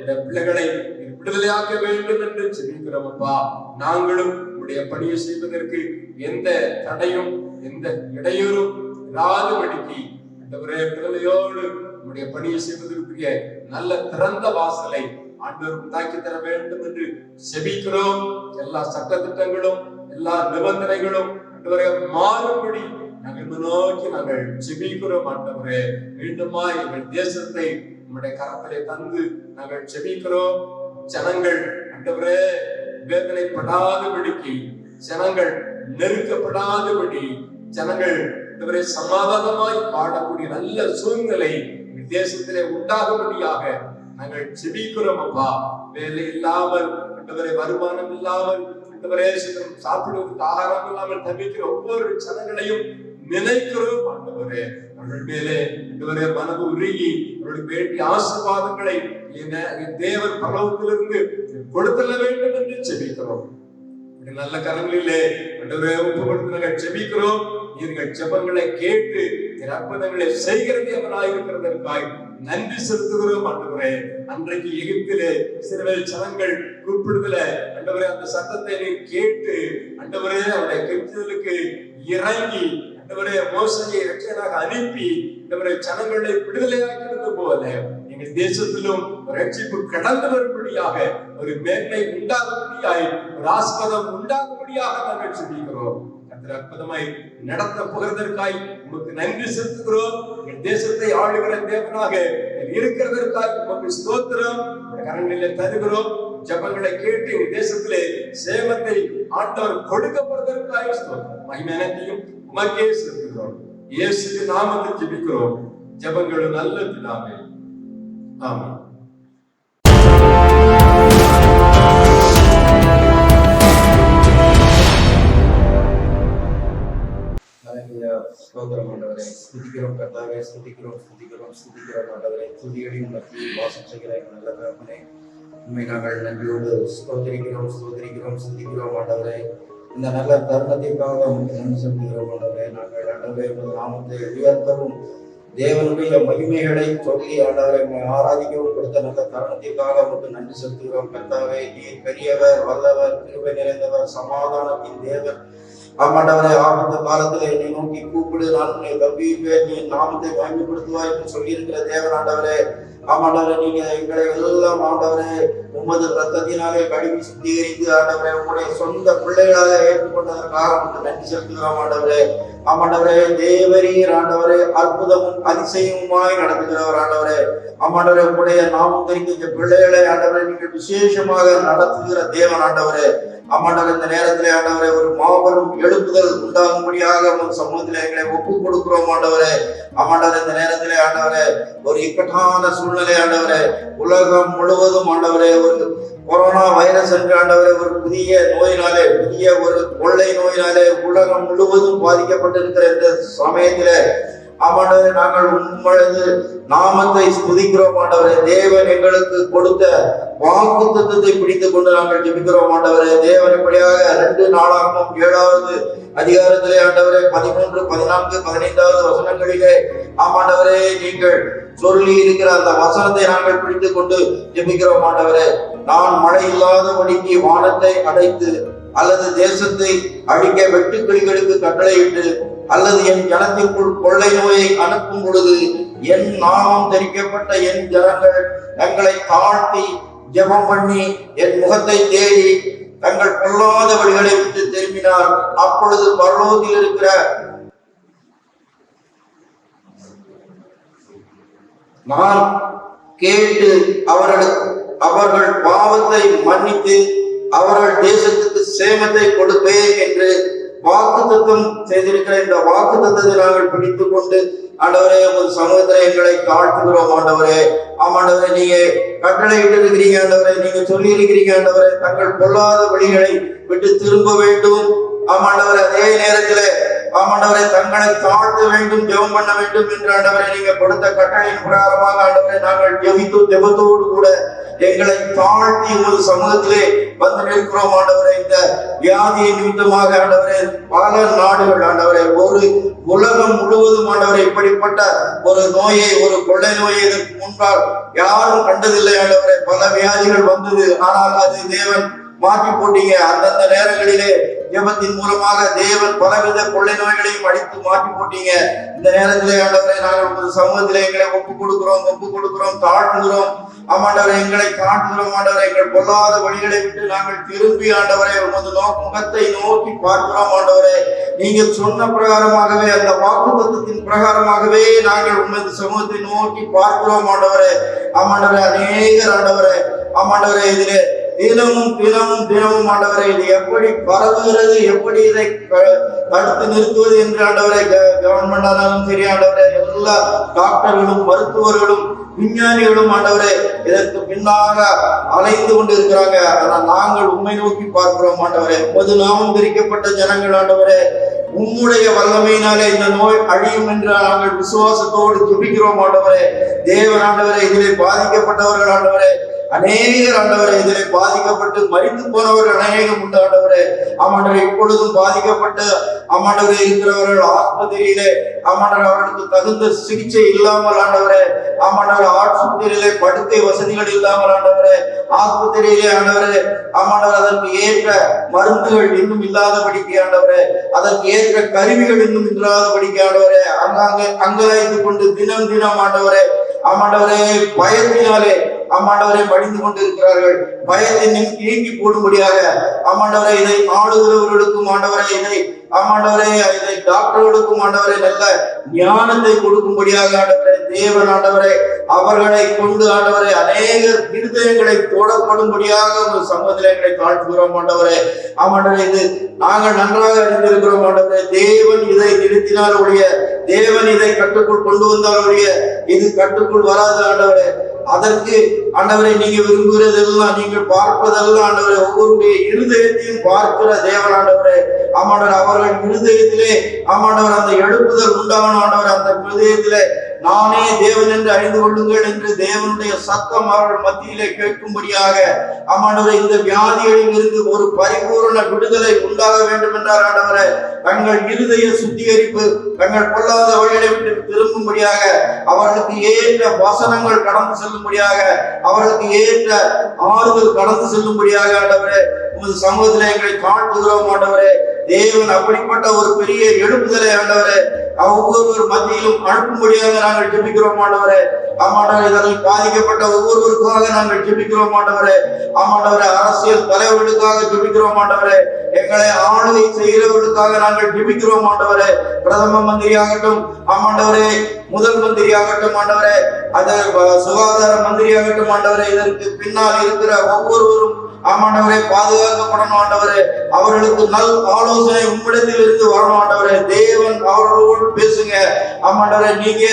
உடைய பிள்ளைகளை விடுதலையாக்க வேண்டும் என்று ஜெபிக்கிறோம் அப்பா. நாங்களும் உடைய பணியை செய்வதற்கு எந்த தடையும் எந்த இடையூறும் இராதபடிக்கு ஆண்டவரே விடுதலையோடு உடைய பணியை செய்வதற்குரிய நல்ல திறந்த வாசலை ஆண்டவர் உண்டாக்கி தர வேண்டும் என்று ஜெபிக்கிறோம். எல்லா சட்ட திட்டங்களும், எல்லா நிபந்தனைகளும் ஆண்டவரே மாறும்படி நாங்கள் நோக்கி நாங்கள் ஜெபிக்கிறோம். ஆண்டவரே மீண்டுமா எங்கள் தேசத்தை உம்முடைய கரத்திலே தந்து நாங்கள் ஜெபிக்கிறோம். ஜனங்கள் ஆண்டவரே வேதனைப்படாதபடிக்கு, ஜனங்கள் நெருக்கப்படாதபடி, ஜனங்கள் ஆண்டவரே சமாதானமாய் பாடக்கூடிய நல்ல சூழ்நிலை தேசத்திலே உண்டாகும்படியாக நாங்கள் ஜெபிக்கிறோம் அப்பா. வேலை இல்லாமல் ஆண்டவரே, வருமானம் இல்லாமல் ஆண்டவரே, சாப்பிடுவதற்கு ஆகாரம் இல்லாமல் தவிக்கிற ஒவ்வொரு ஜனங்களையும் நினைக்கிறோம் ஆண்டவரே. அவர்கள் மேலே ஆண்டவரே மனது உருகி அவர்களுக்கு வேண்டிய ஆசீர்வாதங்களை தேவன் பரலோகத்திலிருந்து கொடுத்தள்ள வேண்டும் என்று ஜெபிக்கிறோம். நல்ல கரங்களிலே ஆண்டவரே ஒப்பு கொடுத்து நாங்கள் ஜெபிக்கிறோம். நீங்கள் ஜெபங்களை கேட்டு அற்புதங்களை செய்கிற தேவனாய் இருக்கிறதற்காய் நன்றி செலுத்துகிறோம் ஆண்டவரே. அன்றைக்கு எகிப்திலே இஸ்ரவேல் ஜனங்கள் கூப்பிடுதல ஆண்டவரே, அந்த சத்தத்தை நீ கேட்டு ஆண்டவரே அவருடைய கெஞ்சுதலுக்கு இறங்கி ஆண்டவரே மோசேயை இரட்சகனாக அனுப்பி ஆண்டவரே ஜனங்களை விடுதலையாக்கிறது போல எங்கள் தேசத்திலும் ரட்சிப்பு கடந்து வரும்படியாக, ஒரு மேன்மை உண்டாகும்படியாய், ஒரு ஆஸ்பதம் உண்டாகும்படியாக நாங்கள் ஜெபிக்கிறோம். அற்புதமாய் நடத்த போகிறதற்காய் உமக்கு நன்றி செலுத்துகிறோம். என் தேசத்தை ஆளுகிற தேவனாக இருக்கிறதற்காய் உமக்கு ஸ்தோத்திரம். கரங்களிலே தருகிறோம். ஜெபங்களை கேட்டு என் தேசத்திலே சேமத்தை ஆண்டவர் கொடுக்கப்படுவதற்காக ஸ்தோத்திரம். மகிமையனையும் உமக்கே செலுத்துகிறோம். இயேசுவின் நாமத்தில் ஜெபிக்கிறோம். ஜெபங்கள் நல்ல பிதாவே, ஆமென். ஸ்தோத்திரம் ஆண்டவரே, ஸ்துதிக்கிறோம் கர்த்தாவே, ஸ்துதிக்கிறோம் ஆண்டவரே. துதியடியும் மத்தியில் வாசம் செய்கிற நல்ல தகப்பனே, உண்மை நாங்கள் நன்றியோடு ஸ்தோத்திரிக்கிறோம் ஆண்டவரே. இந்த நல்ல தருணத்திற்காக உங்களுக்கு நன்றி செலுத்துகிறோம் ஆண்டவரே. நாங்கள் ஆண்டவரே உமது நாமத்தை உயர்த்தவும் தேவனுடைய மகிமைகளை சொல்லி ஆண்டவரை ஆராதிக்கவும் கொடுத்த நல்ல தருணத்திற்காக உங்களுக்கு நன்றி செலுத்துகிறோம் கர்த்தாவே. நீர் பெரியவர், வல்லவர், கிருபை நிறைந்தவர், சமாதானத்தின் தேவர். ஆமாண்டவரே, ஆபத்த காலத்துல என்னை நோக்கி கூப்பிடு, நான் உன்னை கவ்விப்பேன், நீ நாமத்தை மகிமைப்படுத்துவாய் என்று சொல்லியிருக்கிற தேவன் ஆண்டவரே. ஆமாண்டவரே, நீங்க எங்களை எல்லாம் ஆண்டவரே உமது ரத்தத்தினாலே கழுவி சுத்திகரித்து ஆண்டவரே உங்களுடைய சொந்த பிள்ளைகளாக ஏற்றுக்கொண்டதற்காக உங்களுக்கு நன்றி செலுத்துகிறோம் ஆண்டவரே. ஆமாண்டவரே, தேவரீர் ஆண்டவரே அற்புதமும் அதிசயமுமாய் நடத்துகிறவர் ஆண்டவரே. ஆமாண்டவரே, உங்களுடைய நாமம் தெரிவித்த பிள்ளைகளை ஆண்டவரே நீங்கள் விசேஷமாக நடத்துகிற தேவன் ஆண்டவரே. ஆமாண்டவர், இந்த நேரத்திலே ஆண்டவரே ஒரு மாபெரும் எழுப்புதல் உண்டாகும்படியாக உங்கள் சமூகத்திலே எங்களை ஒப்பு கொடுக்கிறோம் ஆண்டவரே. ஆமாண்டவர், இந்த நேரத்திலே ஆண்டவரே ஒரு இக்கட்டான சூழ்நிலை ஆண்டவரே, உலகம் முழுவதும் ஆண்டவரே ஒரு கொரோனா வைரஸ் என்று ஆண்டவரே ஒரு புதிய நோயினாலே, புதிய ஒரு கொள்ளை நோயினாலே உலகம் முழுவதும் பாதிக்கப்பட்டிருக்கிற இந்த சமயத்திலே ஆமாண்டவரே நாங்கள் உங்களது நாமத்தை ஸ்துதிக்கிறோம் ஆண்டவரே. தேவன் எங்களுக்கு கொடுத்த வாக்குத்தத்தத்தை பிடித்துக் கொண்டு நாங்கள் ஜெபிக்கிறோம் ஆண்டவரே. தேவன் இப்படியாக 2 நாளாகமும் 7வது அதிகாரத்திலே ஆண்டவரே 13, 14, 15வது வசனங்களிலே ஆமாண்டவரே நீங்கள் சொல்லி இருக்கிற அந்த வசனத்தை நாங்கள் பிடித்துக் கொண்டு ஜெபிக்கிறோம் ஆண்டவரே. நான் மழை இல்லாதபடிக்கு வானத்தை அடைத்து அல்லது தேசத்தை அழிக்க வெட்டுக்கிளிகளுக்கு கட்டளையிட்டு அல்லது என் ஜனத்திற்குள் கொள்ளை நோயை அனுப்பும் பொழுது என் நாமம் தெரிவிக்கப்பட்ட என் ஜனங்கள் தங்களை தாழ்த்தி ஜெபம் பண்ணி என் முகத்தை தேடி தங்கள் பொல்லாத வழிகளை விட்டு திரும்பினார், அப்பொழுது பரலோகத்தில் இருக்கிற நான் கேட்டு அவர்கள் பாவத்தை மன்னித்து அவர்கள் தேசத்துக்கு சேமத்தை கொடுப்பேன் என்று வாக்குத்தத்தம் செய்திருக்கிற இந்த வாக்குத்தத்தத்தை நாங்கள் பிடித்துக் கொண்டு ஆண்டவரே உங்கள் சமூகத்திலே எங்களை தாழ்த்துகிறோம் ஆண்டவரே. ஆமாண்டவரே, நீங்க கட்டளை இட்டு இருக்கிறீங்க ஆண்டவரே, நீங்க சொல்லி இருக்கிறீங்க ஆண்டவரே தங்கள் பொல்லாத வழிகளை விட்டு திரும்ப வேண்டும். ஆமாண்டவரே, அதே நேரத்திலே ஆமாண்டவரை தங்களை தாழ்த்த வேண்டும், ஜெபம் பண்ண வேண்டும் என்று ஆண்டவரை நீங்க கொடுத்த கட்டளையின் பிரகாரமாக ஆண்டவரை நாங்கள் ஜெபத்தோடு கூட எங்களை தாழ்த்தி உங்கள் சமூகத்திலே வந்து நிற்கிறோம் ஆண்டவரை. இந்த வியாதியை நிமித்தமாக ஆண்டவரே பல நாடுகள் ஆண்டவரை ஒரு உலகம் முழுவதும் ஆண்டவரை இப்படிப்பட்ட ஒரு நோயை, ஒரு கொள்ளை நோயை இதற்கு முன்பால் யாரும் கண்டதில்லை ஆண்டவரை. பல வியாதிகள் வந்தது, ஆனால் அது தேவன் மாற்றி போட்டீங்க. அந்தந்த நேரங்களிலே ஜெபத்தின் மூலமாக தேவன் பலவித கொள்ளை நோய்களையும் அடித்து மாற்றி போட்டீங்க. இந்த நேரத்திலே ஆண்டவரை நாங்கள் உங்கள் சமூகத்திலே எங்களை ஒப்புக் கொடுக்கிறோம், தாழ்த்துகிறோம். ஆமாண்டவரை எங்களை காட்டுகிறோம் ஆண்டவரை. எங்கள் பொல்லாத வழிகளை விட்டு நாங்கள் திரும்பி ஆண்டவரை உமது முகத்தை நோக்கி பார்க்கிறோம் ஆண்டவரை. நீங்கள் சொன்ன பிரகாரமாகவே அந்த வாக்குத்தத்தத்தின் பிரகாரமாகவே நாங்கள் உமது சமூகத்தை நோக்கி பார்க்கிறோம் ஆண்டவரை. ஆமாண்டவரை அநேகர் ஆண்டவரை ஆமாண்டவரை இதிலே தினமும் ஆண்டவரை இது எப்படி பரவுகிறது, எப்படி இதை தடுத்து நிறுத்துவது என்று ஆண்டவரை கவர்மெண்ட் ஆனாலும் சரி ஆண்டவரை எல்லா டாக்டர்களும் மருத்துவர்களும் விஞ்ஞானிகளும் ஆண்டவரே இதற்கு பின்னாக அலைந்து கொண்டு இருக்கிறாங்க. ஆனால் நாங்கள் உண்மை நோக்கி பார்க்கிறோம் ஆண்டவரே. உமது நாமம் தரிக்கப்பட்ட ஜனங்கள் ஆண்டவரே, உம்முடைய வல்லமையினாலே இந்த நோய் அழியும் என்று நாங்கள் விசுவாசத்தோடு ஜெபிக்கிறோம் ஆண்டவரே. தேவன் ஆண்டவரே, இதிலே பாதிக்கப்பட்டவர்கள் ஆண்டவரே அநேகர் ஆண்டவரே, இதிலே பாதிக்கப்பட்டு மரித்து போனவர்கள் அநேகம் உண்டு ஆண்டவரே. ஆமாண்டவரே, இப்பொழுதும் பாதிக்கப்பட்டு ஆமாண்டவரே இருக்கிறவர்கள் ஆஸ்பத்திரியிலே ஆமாண்டவர் அவர்களுக்கு தகுந்த சிகிச்சை இல்லாமல் ஆண்டவரே, ஆமாண்டவர் ஆஸ்பத்திரியிலே படுக்கை வசதிகள் இல்லாமல் ஆண்டவரே, ஆஸ்பத்திரியிலே ஆண்டவரே ஆமாண்டவர் அதற்கு ஏற்ற மருந்துகள் இன்னும் இல்லாதபடிக்கு ஆண்டவரே, அதற்கு ஏற்ற கருவிகள் இன்னும் இல்லாதபடிக்கு ஆண்டவரே அங்கலாய்த்து கொண்டு தினம் தினம் ஆண்டவரே ஆமாண்டவரே பயத்தினாலே ஆமாண்டவரை மடிந்து கொண்டு இருக்கிறார்கள். பயத்தை நீக்கி போடும்படியாக ஆமாண்டவரை இதை ஆளுகிறவர்களுக்கும் ஆண்டவரை இதை ஆமாண்டவரே இதை டாக்டர்களுக்கும் ஆண்டவரை நல்ல ஞானத்தை கொடுக்கும்படியாக ஆண்டவரே தேவன் ஆண்டவரை அவர்களை கொண்டு ஆண்டவரை அநேகர் இருதயங்களை தோடப்படும்படியாக ஒரு சமூகத்தில் எங்களை தாழ்த்துகிறோம் ஆண்டவரே. ஆமாண்டவரே, இது நாங்கள் நன்றாக அறிந்திருக்கிறோம் ஆண்டவரே. தேவன் இதை நிறுத்தினால் ஒழிய, தேவன் இதை கட்டுக்குள் கொண்டு வந்தால் ஒழிய இது கட்டுக்குள் வராது ஆண்டவரே. அதற்கு ஆண்டவரை நீங்க விரும்புகிறதெல்லாம், நீங்கள் பார்ப்பதெல்லாம் ஆண்டவரை ஒவ்வொருடைய இருதயத்தையும் பார்க்கிற தேவன் ஆண்டவரே. ஆமாண்டவர் அவர்கள் இருதயத்திலே ஆமாண்டவர் அந்த எழுப்புதல் உண்டாகணும் ஆண்டவர். அந்த இருதயத்திலே நானே தேவன் என்று அறிந்து கொள்ளுங்கள் என்று தேவனுடைய சத்தம் அவர்கள் மத்தியிலே கேட்கும்படியாக ஆமாண்டவரை இந்த வியாதிகளில் இருந்து ஒரு பரிபூரண விடுதலை உண்டாக வேண்டும் என்றார் ஆண்டவரை. தங்கள் இருதய சுத்திகரிப்பு, தங்கள் பொல்லாத வழிகளை விட்டு திரும்பும்படியாக அவர்களுக்கு ஏற்ற வசனங்கள் கடந்து செல்லும்படியாக, அவர்களுக்கு ஏற்ற ஆறுதல் கடந்து செல்லும்படியாக ஆண்டவரே உமது சமூகத்தில் எங்களை காட்டுகிறோம் ஆண்டவரே. தேவன் அப்படிப்பட்ட ஒரு பெரிய எழுப்புதலை ஆண்டவரே ஒவ்வொருவர் மத்தியிலும் அனுப்பும்படியாக நாங்கள் ஜெபிக்கிறோம் ஆண்டவரே. ஆமாண்டவரே, இதனால் பாதிக்கப்பட்ட ஒவ்வொருவருக்காக நாங்கள் ஜெபிக்கிறோம் ஆண்டவரே. ஆமாண்டவரே, அரசியல் தலைவர்களுக்காக ஜெபிக்கிறோம் ஆண்டவரே. எங்களை ஆளுகை செய்கிறவர்களுக்காக நாங்கள் ஜெபிக்கிறோம் ஆண்டவரே. பிரதம மந்திரியாகட்டும் ஆமாண்டவரே, முதல் மந்திரியாகட்டும் ஆண்டவரே, அது சுகாதார மந்திரியாகட்டும் ஆண்டவரே, இதற்கு பின்னால் இருக்கிற ஒவ்வொருவரும் ஆமாண்டவரே பாதுகாக்கப்படணும் ஆண்டவரே. அவர்களுக்கு நல் ஆலோசனை உம்மிடத்தில் இருந்து வரணும் ஆண்டவரே. தேவன் அவர்களோடு பேசுங்க ஆமாண்டவரே. நீங்க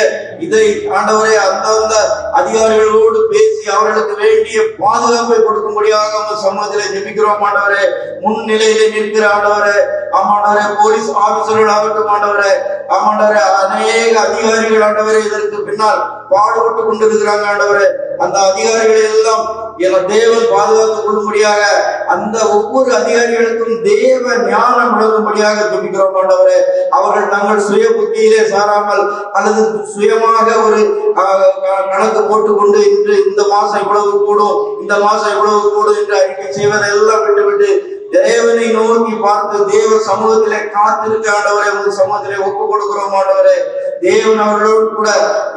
இதை ஆண்டவரே அந்தந்த அதிகாரிகளோடு பேசி அவர்களுக்கு வேண்டிய பாதுகாப்பை கொடுக்கும்படியாக உங்க சமூகத்திலே ஜெபிக்கிறோம் ஆண்டவரே. முன்னிலையிலே நிற்கிற ஆண்டவரே ஆமாண்டவரே, போலீஸ் ஆபீசர்கள் ஆகட்டும் ஆண்டவரே, ஆமாண்டவரே அநேக அதிகாரிகள் ஆண்டவரே இதற்கு பின்னால் பாடுபட்டு கொண்டிருக்கிறாங்க ஆண்டவரே. அந்த அதிகாரிகளை எல்லாம் தேவன் பாதுகாத்துக் கொள்ளும்படியாக அந்த ஒவ்வொரு அதிகாரிகளுக்கும் தேவ ஞானம் வழங்கும்படியாக ஜெபிக்கிறோம் ஆண்டவரே. அவர்கள் தங்கள் சுய புத்தியிலே சாராமல் அல்லது சுயமாக ஒரு கணக்கு போட்டுக்கொண்டு இன்று இந்த மாசம் இவ்வளவு கூடும், இந்த மாசம் இவ்வளவு கூடும் என்று அறிக்கை செய்வதெல்லாம் விட்டுவிட்டு தேவனை நோக்கி பார்த்து தேவ சமூகத்திலே காத்திருக்க ஆண்டவரை உங்கள் சமூகத்திலே ஒப்புக் கொடுக்கிறோம் ஆண்டவரே. தேவன் அவர்களோடு கூட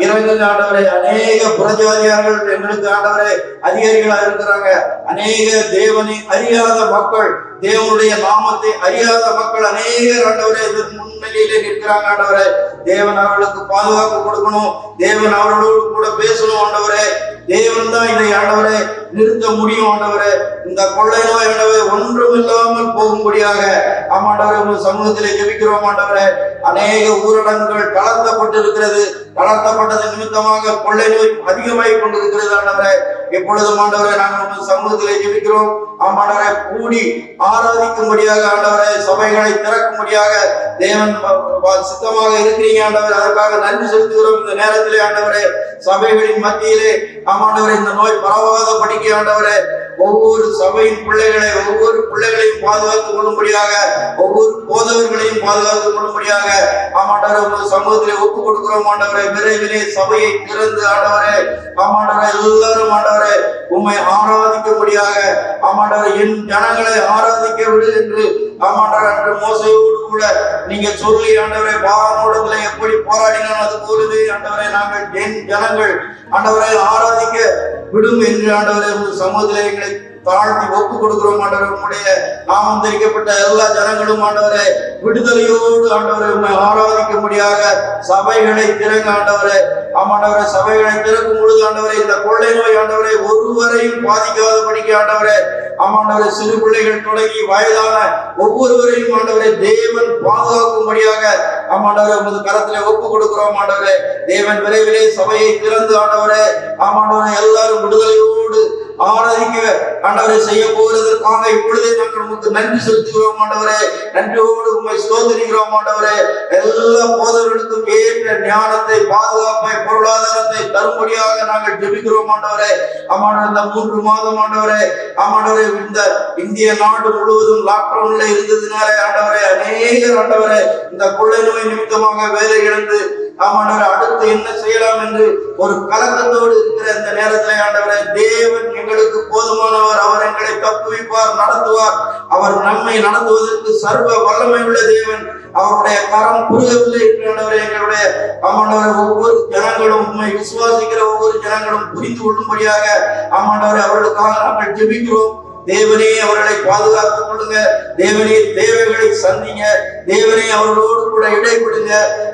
இறங்குங்க ஆண்டவரே. அநேக புறஜாதியார்கள் எங்களுக்கு ஆண்டவரே அதிகாரிகளா இருக்கிறாங்க. அநேக தேவனை அறியாத மக்கள், தேவனுடைய நாமத்தை அறியாத மக்கள் அநேகர் ஆண்டவரே இதற்கு முன்னிலையிலே நிற்கிறாங்க ஆண்டவரே. தேவன் அவர்களுக்கு பாதுகாப்பு கொடுக்கணும், தேவன் அவர்களோடு கூட பேசணும் ஆண்டவரே. தேவன் தான் இதை ஆண்டவரே நிறுத்த முடியும் ஆண்டவரே. இந்த கொள்ளை நோய் ஆண்டவரே ஒன்றும் இல்லாமல் போகும்படியாக ஆமாண்டவரே உங்கள் சமூகத்திலே ஜெபிக்கிறோம் ஆண்டவரே. அநேக ஊரடங்குகள் தளர்த்தப்பட்டு இருக்கிறது. தளர்த்தப்பட்டது நிமித்தமாக கொள்ளை நோய் அதிகமாகிக் கொண்டிருக்கிறது ஆண்டவரே. எப்பொழுதும் ஆண்டவரே நாங்கள் உங்கள் சமூகத்திலே ஜெபிக்கிறோம் ஆமாண்டவரே. கூடி ஆராதிக்கும்படியாக ஆண்டவரே, சபைகளை திறக்கும்படியாக தேவன் சித்தமாக இருக்கிறீங்க ஆண்டவரே. அதற்காக நன்றி செலுத்துகிறோம். இந்த நேரத்திலே ஆண்டவரே சபைகளின் மத்தியிலே ஆமாண்டவரே இந்த நோய் பரவாத படிக்க ஆண்டவரே ஒவ்வொரு சபையின் பிள்ளைகளை, ஒவ்வொரு பிள்ளைகளையும் பாதுகாத்துக் கொள்ளும்படியாக, ஒவ்வொரு போதவர்களையும் பாதுகாத்துக் கொள்ளும்படியாக ஆமாண்டவரே உங்கள் சமூகத்திலே ஒப்புக் கொடுக்கிறோம் ஆண்டவரே. விரைவிலே சபையை திறந்து ஆண்டவரே ஆமாண்டவரே எல்லாரும் ஆண்டவரே உம்மை ஆராதிக்கும்படியாக ஆமாண்டவரே என் ஜனங்களை ஆராதிக்க விடு என்று ஆமாண்டவரே அன்று மோசையோடு கூட நீங்க சொல்லி ஆண்டவரே பாவனோடத்துல எப்படி போராடினாலும் அது போலவே ஆண்டவரே நாங்கள் என் ஜனங்கள் ஆண்டவரை ஆராதிக்க விடும் என்று ஆண்டவரே உங்கள் சமூகத்திலே எங்களை தாழ்த்தி ஒப்பு கொடுக்கிறோம் ஆண்டவரே. உம்முடைய நாமம் தரிக்கப்பட்ட எல்லா ஜனங்களும் ஆண்டவரே விடுதலையோடு ஆண்டவரை உண்மை ஆராதிக்கும்படியாக சபைகளை திறங்க ஆண்டவரே. ஆமாண்டவரே சபைகளை திறக்கும் பொழுது ஆண்டவரே இந்த கொள்ளை நோய் ஆண்டவரை ஒருவரையும் பாதிக்காத படிக்க ஆண்டவரே ஆமாண்டவரே சிறு பிள்ளைகள் தொடங்கி வயதான ஒவ்வொருவரையும் ஆண்டவரே தேவன் பாதுகாக்கும்படியாக ஆமாண்டவரே உமது கரத்திலே ஒப்பு கொடுக்கிறோம் ஆண்டவரே. தேவன் விரைவிலே சபையை திறந்து ஆண்டவரே ஆமாண்டவரே எல்லாரும் விடுதலையோடு ஆராதிக்க ஆண்டவரை செய்ய போவதற்காக இப்பொழுதே நாங்கள் உங்களுக்கு நன்றி செலுத்துகிறோம் ஆண்டவரே. நன்றியோடு உண்மை ஸ்தோத்திரிக்கிறோம் ஆண்டவரே. எல்லா போதவர்களுக்கும் ஏற்ற ஞானத்தை, பாதுகாப்பை, பொருளாதாரத்தை தரும்படியாக நாங்கள் ஜெபிக்கிறோம் ஆண்டவரே. ஆமாண்டவரே இந்த 3 மாதம் ஆண்டவரே ஆமாண்டவரே இந்த இந்திய நாடு முழுவதும் லாக்டவுன்ல இருந்ததுனாலே ஆண்டவரே அநேகர் ஆண்டவரே இந்த கொள்ளை நோய் நிமித்தமாக வேலை இழந்து ஆமாண்டவரே அடுத்து என்ன செய்யலாம் என்று ஒரு கலக்கத்தோடு இருக்கிற இந்த நேரத்தில் ஆண்டவரே தேவன் எங்களுக்கு போதுமானவர். அவர் எங்களை தப்புவிப்பார், நடத்துவார். அவர் நம்மை நடத்துவதற்கு சர்வ வல்லமை உள்ள தேவன். அவருடைய கரம் புரியவில்லை என்று ஆண்டவரே எங்களுடைய ஆமாண்டவரே ஒவ்வொரு ஜனங்களும் உண்மை விசுவாசிக்கிற ஒவ்வொரு ஜனங்களும் புரிந்து கொள்ளும்படியாக ஆமாண்டவரே அவர்களுக்காக நாங்கள் ஜெபிக்கிறோம். தேவனே அவர்களை பாதுகாத்துக் கொள்ளுங்க. தேவனே தேவைகளை சந்திங்க. தேவனே அவர்களோடு கூட இடைப்படுங்க.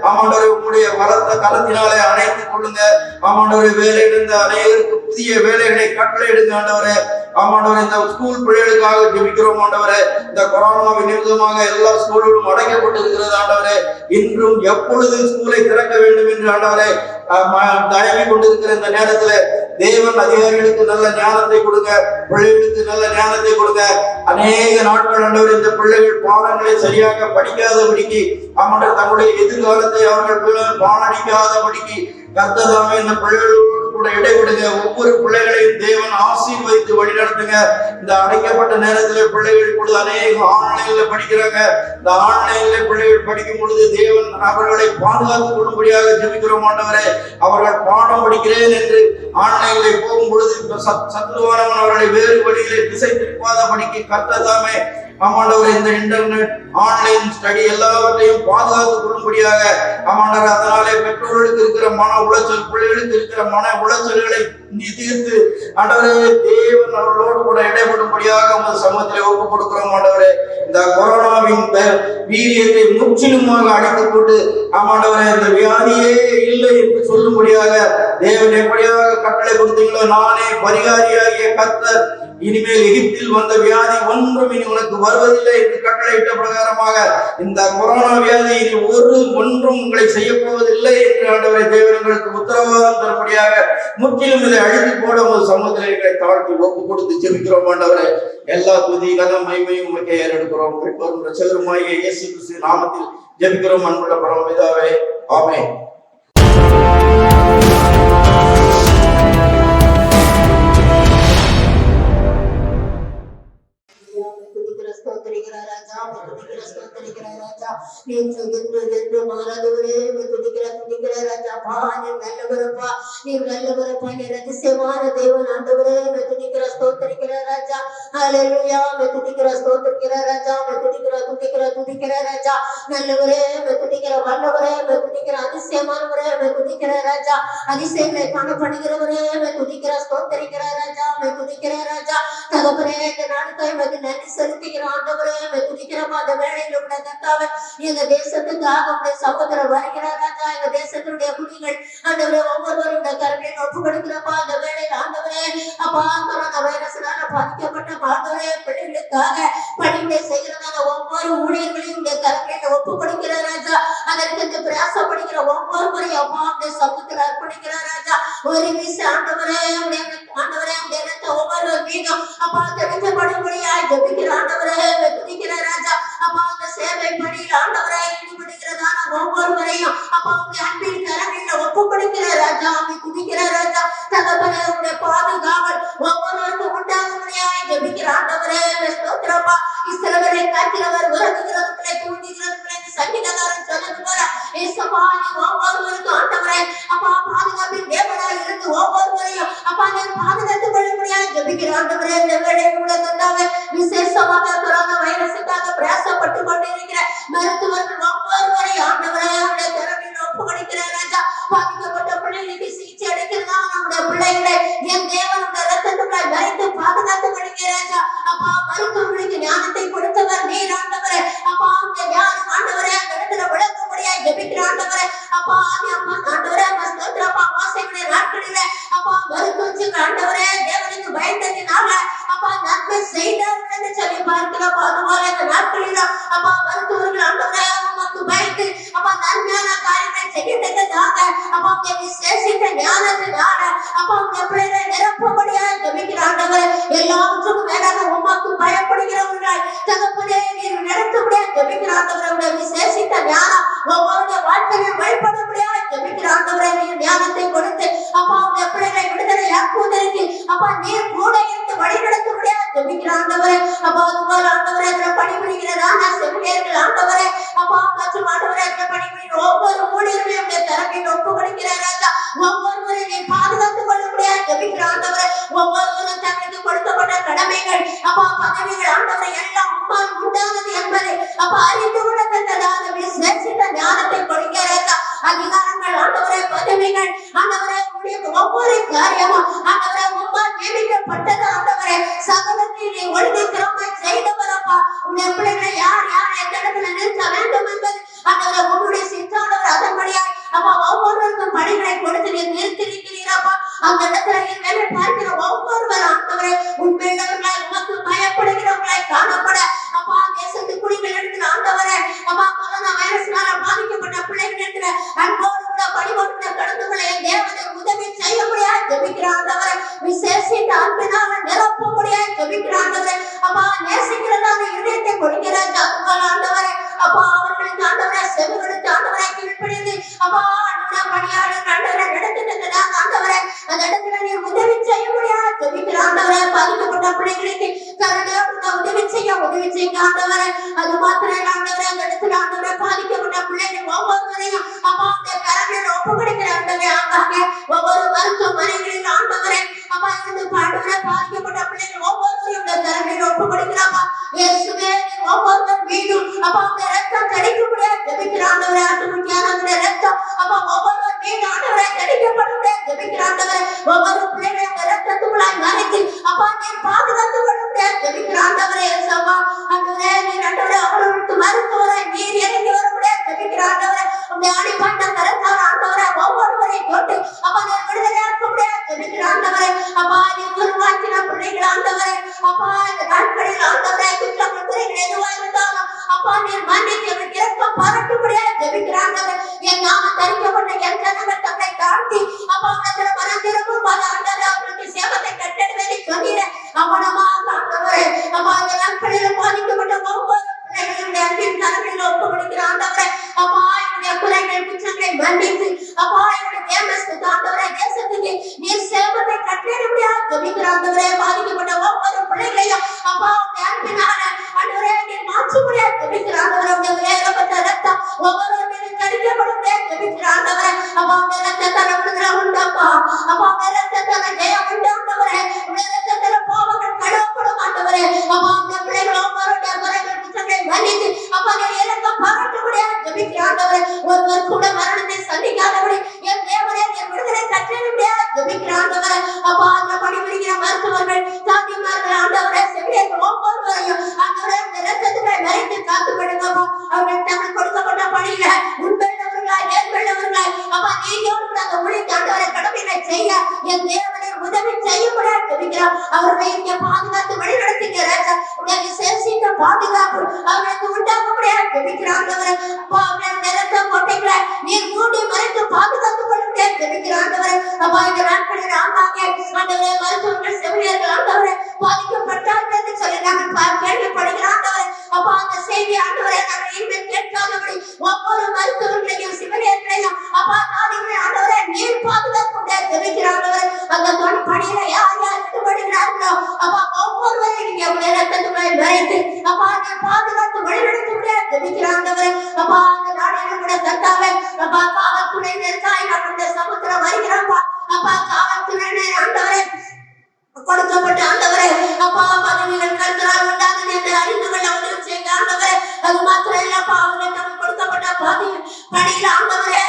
ஆமாண்டவரே உங்களுடைய வளர்த்த கரத்தினாலே அணைத்துக் கொள்ளுங்க. ஆமாண்டவரே வேலையிலிருந்து அநேகருக்கு புதிய வேலைகளை கட்டளையிடுங்க ஆண்டவரே. ஆமாண்டவரே இந்த ஸ்கூல் பிள்ளைகளுக்காக ஜெபிக்கிறோம் ஆண்டவரே. இந்த கொரோனாவின் நிமித்தமாக எல்லா ஸ்கூல்களும் அடைக்கப்பட்டிருக்கிறது ஆண்டவரே. இன்றும் எப்பொழுது ஸ்கூலை திறக்க வேண்டும் என்று ஆண்டவரே தயவி கொண்டிருக்கிற இந்த நேரத்துல தேவன் அதிகாரிகளுக்கு நல்ல ஞானத்தை கொடுங்க, பிள்ளைகளுக்கு நல்ல ஞானத்தை கொடுங்க. அநேக நாட்கள் ஆண்டவர் இந்த பிள்ளைகள் பாடங்களை சரியாக படிக்காதபடிக்கு ஆமாண்டவர் தங்களுடைய எதிர்காலத்தை அவர்கள் பாழடிக்காதபடிக்கு கர்த்ததாமே இந்த பிள்ளைகளோடு கூட இடைவிடுங்க. ஒவ்வொரு பிள்ளைகளையும் தேவன் ஆசீர்வதித்து வழிநடத்துங்க. இந்த அடைக்கப்பட்ட நேரத்தில் பிள்ளைகள் இப்பொழுது அநேக ஆன்லைன்ல படிக்கிறாங்க. இந்த ஆன்லைன்ல பிள்ளைகள் படிக்கும் பொழுது தேவன் அவர்களை பாதுகாத்துக் கொள்ளும்படியாக ஜெபிக்கிறோம் ஆண்டவரே. அவர்கள் பாடம் படிக்கிறேன் என்று ஆன்லைன்ல போகும் பொழுது சத்துருவானவன் அவர்களை வேறு வழியிலே திசை திருப்பாதபடிக்கு கர்த்ததாமே ஆமாண்டவரே இந்த இன்டர்நெட் ஆன்லைன் ஸ்டடி எல்லாவற்றையும் பாதுகாத்துக் கொள்ளும்படியாக ஆமாண்டவர் அதனாலே பெற்றோர்களுக்கு இருக்கிற மன உளைச்சல், பிள்ளைகளுக்கு இருக்கிற மன உளைச்சல்களை நீ தீர்த்து ஆண்டவரே தேவன் அவர்களோடு கூட இடைபடும்படியாக உங்கள் சமூகத்திலே ஒப்புக் கொடுக்கிறோம் ஆண்டவரே. இந்த கொரோனாவின் வீரியத்தை முற்றிலுமாக அழித்துக் கொண்டு ஆமாண்டவரே இந்த வியாதியே இல்லை என்று சொல்லும்படியாக தேவன் எப்படியாக கட்டளை கொடுத்தீங்களோ நானே பரிகாரியாகிய கர்த்தர் இனிமேல் எகிப்தில் வந்த வியாதி ஒன்றும் இனி உனக்கு வருவதில்லை என்று கட்டளையிட்ட பிரகாரமாக இந்த கொரோனா வியாதி இனி ஒன்றும் உங்களை செய்ய போவதில்லை என்று ஆண்டவரை தேவர்களுக்கு உத்தரவாதம் தரும்படியாக முற்றிலும் இதை அழித்து போட ஒரு சமூகத்தில் எங்களை தாழ்த்தி ஒப்பு கொடுத்து ஜெபிக்கிறோம் ஆண்டவரே. எல்லா துதி கனம் மகிமையும் உமக்கே ஏறெடுக்கிறோம். மீட்பரும் இரட்சகருமாகிய இயேசு கிறிஸ்து நாமத்தில் ஜெபிக்கிறோம் அன்புள்ள பரமபிதாவே, ஆமென். அதிசயங்களை காணப்படுகிறவரே துதிக்கிற ஸ்தோத்திரிக்கிற ராஜா துதிக்கிற ராஜா தகப்பனே இந்த நாளுக்கு நன்றி செலுத்துகிற ஆண்டவரே துதிக்கிறப்ப அந்த வேளையில் உள்ள கர்த்தாவே எங்க தேசத்துக்காக உடைய சகோதரர் வருகிற ராஜா எங்க தேசத்தினுடைய குடிகள் ஆண்டவரே ஒவ்வொருவரும் கருணையை ஒப்பு கொடுக்கிறப்ப அந்த வேளையில் ஆண்டவரே அப்பா கொரோனா வைரஸ்னால பாதிக்கப்பட்ட ஆண்டவரே பிள்ளைகளுக்காக பணிகளை செய்கிறதான ஒவ்வொரு ஊழியர்களையும் உடைய கருணையை ஒப்பு கொடுக்கிற ராஜா அதற்கு பிரயாசப்படுகிற ஒவ்வொருவரையும் அப்பா உடைய சமூகத்தில் அர்ப்பணிக்கிற ராஜா ஒரு வீச ஆண்டவரே ஆண்டவரே ஒவ்வொரு மீதும் அப்பா தெரிஞ்சப்படும்படியாய் ஜெபிக்கிற ஆண்டவரே துதிக்கிற ராஜா அப்பா அந்த சேவை பணியில் ஆண்டவரே ஈடுபடுகிறதான ஒவ்வொருவரையும் அப்பா உங்க அன்பின் கரங்களில் ஒப்பு கொடுக்கிற ராஜா அவங்க துதிக்கிற ராஜா தகப்பனே உடைய பாதுகாவல் ஒவ்வொருவருக்கும் உண்டாகும்படியாய் ஜெபிக்கிற ஆண்டவரே ஸ்தோத்திரப்பா. இஸ்ரவேலை காக்கிறவர் உறங்குகிறவர்களை தூங்குகிறவர்களை சங்கீதக்காரன் சொன்னது போல ஏசப்பா நீ ஒவ்வொருவருக்கும் ஆண்டவரே அப்பா பாதுகாப்பின் தேவனாய் இருந்து ஒவ்வொருவரையும் அப்பா நீ பாதுகாத்து கொள்ளும்படியாய் ஜெபிக்கிற ஆண்டவரே இந்த வேளை கூட கொண்டாவே விசேஷமாக கொரோனா வைரஸுக்காக பிரயாசப்பட்டு கொண்டிருக்கிற மருத்துவர்கள் ஒவ்வொருவரையும் ஆண்டவரே அவருடைய திறமையில் ஒப்பு கொடுக்கிற ராஜா பாதிக்கப்பட்ட பிள்ளைகளுக்கு சிகிச்சை அளிக்கிறதா நம்முடைய பிள்ளைகளை என் தேவனுடைய ரத்தத்துக்குள்ளாய் மறைத்து பாதுகாத்து கொடுக்கிற ராஜா அப்பா மருத்துவர்களுக்கு ஞானத்தை கொடுத்தவர் நீர் ஆண்டவரே அப்பா அந்த ஞானம் ஆண்டவரே அந்த இடத்துல விளங்கும்படியாய் ஜெபிக்கிற ஆண்டவரே அப்பா ஆண்டவரே ஸ்தோத்திரப்பா வாசைகளுடைய நாட்களிலே அப்பா மருத்துவச்சுக்கு ஆண்டவரே தேவனுக்கு பயந்ததினால அப்பா அப்பா நன்மை செய்தார்கள் என்று சொல்லி பார்க்கிறோம். அதுபோல இந்த நாட்களில் அப்பா மருத்துவர்கள் ஆண்டவரே உமக்கு பயந்து அப்பா நன்மையான காரியங்களை செய்யத்தக்கதாக அப்பா உடைய விசேஷித்த ஞானத்தினால அப்பா உடைய பிள்ளைகளை நிரப்பும்படியாக ஜெபிக்கிற ஆண்டவரே, எல்லாவற்றுக்கும் மேலாக உமக்கு பயப்படுகிறவர்களாய் தகப்பனே நீர் நடத்தும்படியாக ஜெபிக்கிற ஆண்டவரே, உடைய விசேஷித்த ஞானம் ஒவ்வொருடைய வாழ்க்கையிலும் வெளிப்படும்படியாக ஜெபிக்கிற ஆண்டவரே, நீர் ஞானத்தை கொடுத்து அப்பா உடைய பிள்ளைகளை விடுதலை ஆக்குவதற்கு அப்பா நீர் கூட இருந்து வழி நடத்தும்படியாக ஜெபிக்கிற ஆண்டவரே. அப்பா அதுபோல ஆண்டவரே பணிபுரிகிற செவிலியர்கள் ஆண்டவரே அப்பா மற்றும் ஆண்டவரே பணிபுரிகிற ஒவ்வொரு ஊழியர்களையும் தரப்பில் ஒப்பு கொடுக்கிற ராஜா, ஒவ்வொருவரையும் நீ பாதுகாத்துக் கொள்ள முடியாது ஜெபிக்கிற ஆண்டவரே. ஒவ்வொருவரும் தங்களுக்கு கொடுக்கப்பட்ட கடமைகள் அப்பா பதவிகள் ஆண்டவரை எல்லாம் உம்மால் உண்டானது என்பதை அப்பா அறிந்து கொள்ளத்தக்கதாக விசேஷித்த ஞானத்தை கொடுக்கிற ராஜா. அதிகாரங்கள் ஆண்டவரே பதவிகள் ஆண்டவரே ஒவ்வொரு காரியமும் ஆண்டவரே உம்மால் நியமிக்கப்பட்டது ஆண்டவரே. சகலத்தை நீ ஒழுங்கிக்கிறோமை செய்தவரப்பா உடைய பிள்ளைகளை யார் யார் எந்த இடத்துல நிறுத்த வேண்டும் என்பது ஆண்டவரே உங்களுடைய சித்தாண்டவர் அதன்படியாய் அப்பா ஒவ்வொருவருக்கும் பணிகளை கொடுத்து நீர் நிறுத்திருக்கிறீரப்பா. அந்த இடத்துல நீர் வேலை பார்க்கிற ஒவ்வொருவர் ஆண்டவரே உண்மையுள்ளவர்களாய் உமக்கு பயப்படுகிறவர்களாய் காணப்பட அப்பா தேசத்து குடிகள் எடுக்கிற ஆண்டவரே அப்பா கொரோனா வைரஸ்னால பாதிக்கப்பட்ட பிள்ளைகள் எடுக்கிற அன்போடு கூட பணிபோடுகிற கடந்துகளை தேவனை உதவி செய்ய முடியாது ஜெபிக்கிற ஆண்டவரே. விசேஷித்த அன்பினால நிரப்ப முடியாது ஜெபிக்கிற ஆண்டவரே. அப்பா நேசிக்கிறதான இதயத்தை கொடுக்கிற ஆண்டவரே அப்பா அவர்களுக்கு ஆண்டவரே செவி கொடுத்து ஆண்டவரை கீழ்ப்படிந்து அப்பா பணியாளர் ஆண்டவரை நடத்திட்டதாக ஆண்டவரை அந்த இடத்துல நீர் உதவி செய்ய முடியாது ஜெபிக்கிற ஆண்டவரை. பாதிக்கப்பட்ட பிள்ளைகளுக்கு கருணையோடு உதவி செய்ய ஆண்டவரை. அது மாத்திரம் ஆண்டவரை அந்த இடத்துல ஆண்டவரை பாதிக்கப்பட்ட பிள்ளைகள் ஒவ்வொருவரையும் அப்பா அந்த கருணையோடு ஒப்பு கொடுக்கிற ஆண்டவரை ஆகாங்க ஒவ்வொரு மருத்துவமனைகளில் ஆண்டவரை அப்பா இருந்து ஆண்டவரை பாதிக்கப்பட்ட பிள்ளைகள் ஒவ்வொருவரையும் கருணையோடு ஒப்பு கொடுக்கிறாப்பா. இயேசுவே ஒவ்வொருவர் மீதும் அப்பா அந்த ரத்தம் தடிக்க முடியாது ஜெபிக்கிற ஆண்டவரை. ஆட்டுக்குட்டியான ரத்தம் அப்பா ஒவ்வொருவர் மீது ஆண்டவரை தடிக்கப்பட முடியாது ஜெபிக்கிற ஆண்டவரை. ஒவ்வொரு பிள்ளைகளை அந்த ரத்தத்துக்குள்ளாய் மறைத்து அப்பா நீர் பாதுகாத்து கொள்ள முடியாது ஜெபிக்கிற ஆண்டவரை. அப்பா ஆண்டவரே நீர் ஆண்டவரை அவர்களுக்கு மருத்துவரை நீர் இறங்கி வர முடியாது ஜெபிக்கிற ஆண்டவரை. உங்களுடைய அடிப்பட்ட கருத்தார் ஆண்டவரை ஒவ்வொருவரையும் தொட்டு அப்பா நீர் விடுதலையாக்க முடியாது ஜெபிக்கிற ஆண்டவரை. அப்பா நீர் உருவாக்கின பிள்ளைகள் ஆண்டவரை அப்பா இந்த நாட்களில் ஆண்டவரை குற்றம் குறைகள் எதுவா இருந்தாலும் அப்பா நீர் மன்னித்து இரக்கம் பாராட்ட முடியாது ஜெபிக்கிற ஆண்டவரை. என் நாம தரிக்கப்பட்ட என் ஜனங்கள் தங்களை தாழ்த்தி அப்பா உனக்கு மனம் திரும்பும் போது ஆண்டவரை அவர்களுக்கு சேவத்தை கட்டெடுவதை சொன்னீரே அவனமாக ஆண்டவரை. அப்பா இந்த நாட்களில் பாதிக்கப்பட்ட ஒவ்வொரு பிள்ளைகளுடைய அன்பின் கரங்களில் ஒப்பு கொடுக்கிற ஆண்டவரை. அப்பா என்னுடைய குறைகள் குற்றங்களை மன்னித்து அப்பா என்னுடைய தேவஸ்துக்கு ஆண்டவரை தேசத்துக்கு நீர் சேவத்தை கட்டெட முடியாது ஜெபிக்கிற ஆண்டவரை. பாதிக்கப்பட்ட ஒவ்வொரு பிள்ளைகளையும் அப்பா உடைய அன்பினால ஆண்டவரை நீர் மாற்ற முடியாது ஜெபிக்கிற ஆண்டவரை. ஏகப்பட்ட ரத்தம் ஒவ்வொரு மீது கடிக்கப்பட முடியாது ஜெபிக்கிற ஆண்டவரை. அப்பா உடைய ரத்தத்தால விடுதலை உண்டப்பா. அப்பா உடைய ரத்தத்தால ஜெயம் உண்டு ஆண்டவரை. உடைய ரத்தத்தால பாவங்கள் கழுவப்படும் ஆண்டவரை. அப்பா உடைய பிள்ளைகள் ஒவ்வொருடைய குறைகள் குற்றங்களை மன்னித்து அப்பா நீர் இரக்கம் பாராட்ட முடியாது ஜெபிக்கிற ஆண்டவரை. ஒருவர் கூட மரணத்தை சந்திக்காதபடி என் தேவனே நீர் விடுதலை கட்டளை முடியாது ஜெபிக்கிற ஆண்டவரை. அப்பா அந்த பணிபுரிகிற மருத்துவர்கள் தாதிமார்கள் ஆண்டவரை செவிலியர்கள் ஒவ்வொருவரையும் ஆண்டவரை இந்த ரத்தத்துக்களை மறைத்து காத்துப்படுங்கப்பா. அவர்கள் தங்கள் கொடுக்கப்பட்ட பணியில உண்மையுள்ளவர்களாய் நேர்மையுள்ளவர்களாய் அப்பா நீதியோடு அந்த ஊழியத்தை ஆண்டவரை கடமைகளை செய்ய என் தேவனை உதவி செய்ய முடியாது ஜெபிக்கிறார். அவர்களை இங்கே பாதுகாத்து வழிநடத்துகிற உடைய விசேஷித்த பாதுகாப்பு அவர்களுக்கு உண்டாக முடியாது ஜெபிக்கிற ஆண்டவரை. அப்பா அவர்கள் நிறத்த கோட்டைகளை நீர் மூடி மறைத்து பாதுகாத்துக் கொள்ள முடியாது ஜெபிக்கிற ஆண்டவரை. அப்பா இந்த நாட்களில் ஆங்காங்கே ஆண்டவரை மருத்துவர்கள் செவிலியர்கள் ஆண்டவரை பாதிக்கப்பட்டார்கள் என்று சொல்லி நாங்கள் கேள்விப்படுகிற ஆண்டவரை. அப்பா அந்த செய்தி ஆண்டவரை நாங்கள் இனிமேல் கேட்காதபடி ஒவ்வொரு மருத்துவர்களையும் செவிலியர்களையும் அப்பா தாதிகளை ஆண்டவரை நீர் பாதுகாக்க முடியாது ஜெபிக்கிற ஆண்டவரை. அந்த பணியில யார் யார் ஈடுபடுகிறார்களோ அப்பா ஒவ்வொருவரையும் நீங்க உடைய ரத்தத்துக்களை மறைத்து அப்பா நீர் பாதுகாத்து வழிநடத்த முடியாது ஜெபிக்கிற ஆண்டவரை. அப்பா அந்த நாடிலும் கூட கர்த்தாவே அப்பா காவல்துறையினருக்காய் நம்முடைய சமுத்திரம் வருகிறப்பா. அப்பா காவல்துறையினர் ஆண்டவரை கொடுக்கப்பட்ட ஆண்டவரை அப்பா பதவிகள் கருத்தரால் உண்டானது என்று அறிந்து கொள்ள உதவி செய்ய ஆண்டவரை. அது மாத்திரம் இல்லப்பா அவர்களுக்கு கொடுக்கப்பட்ட பணியில ஆண்டவரே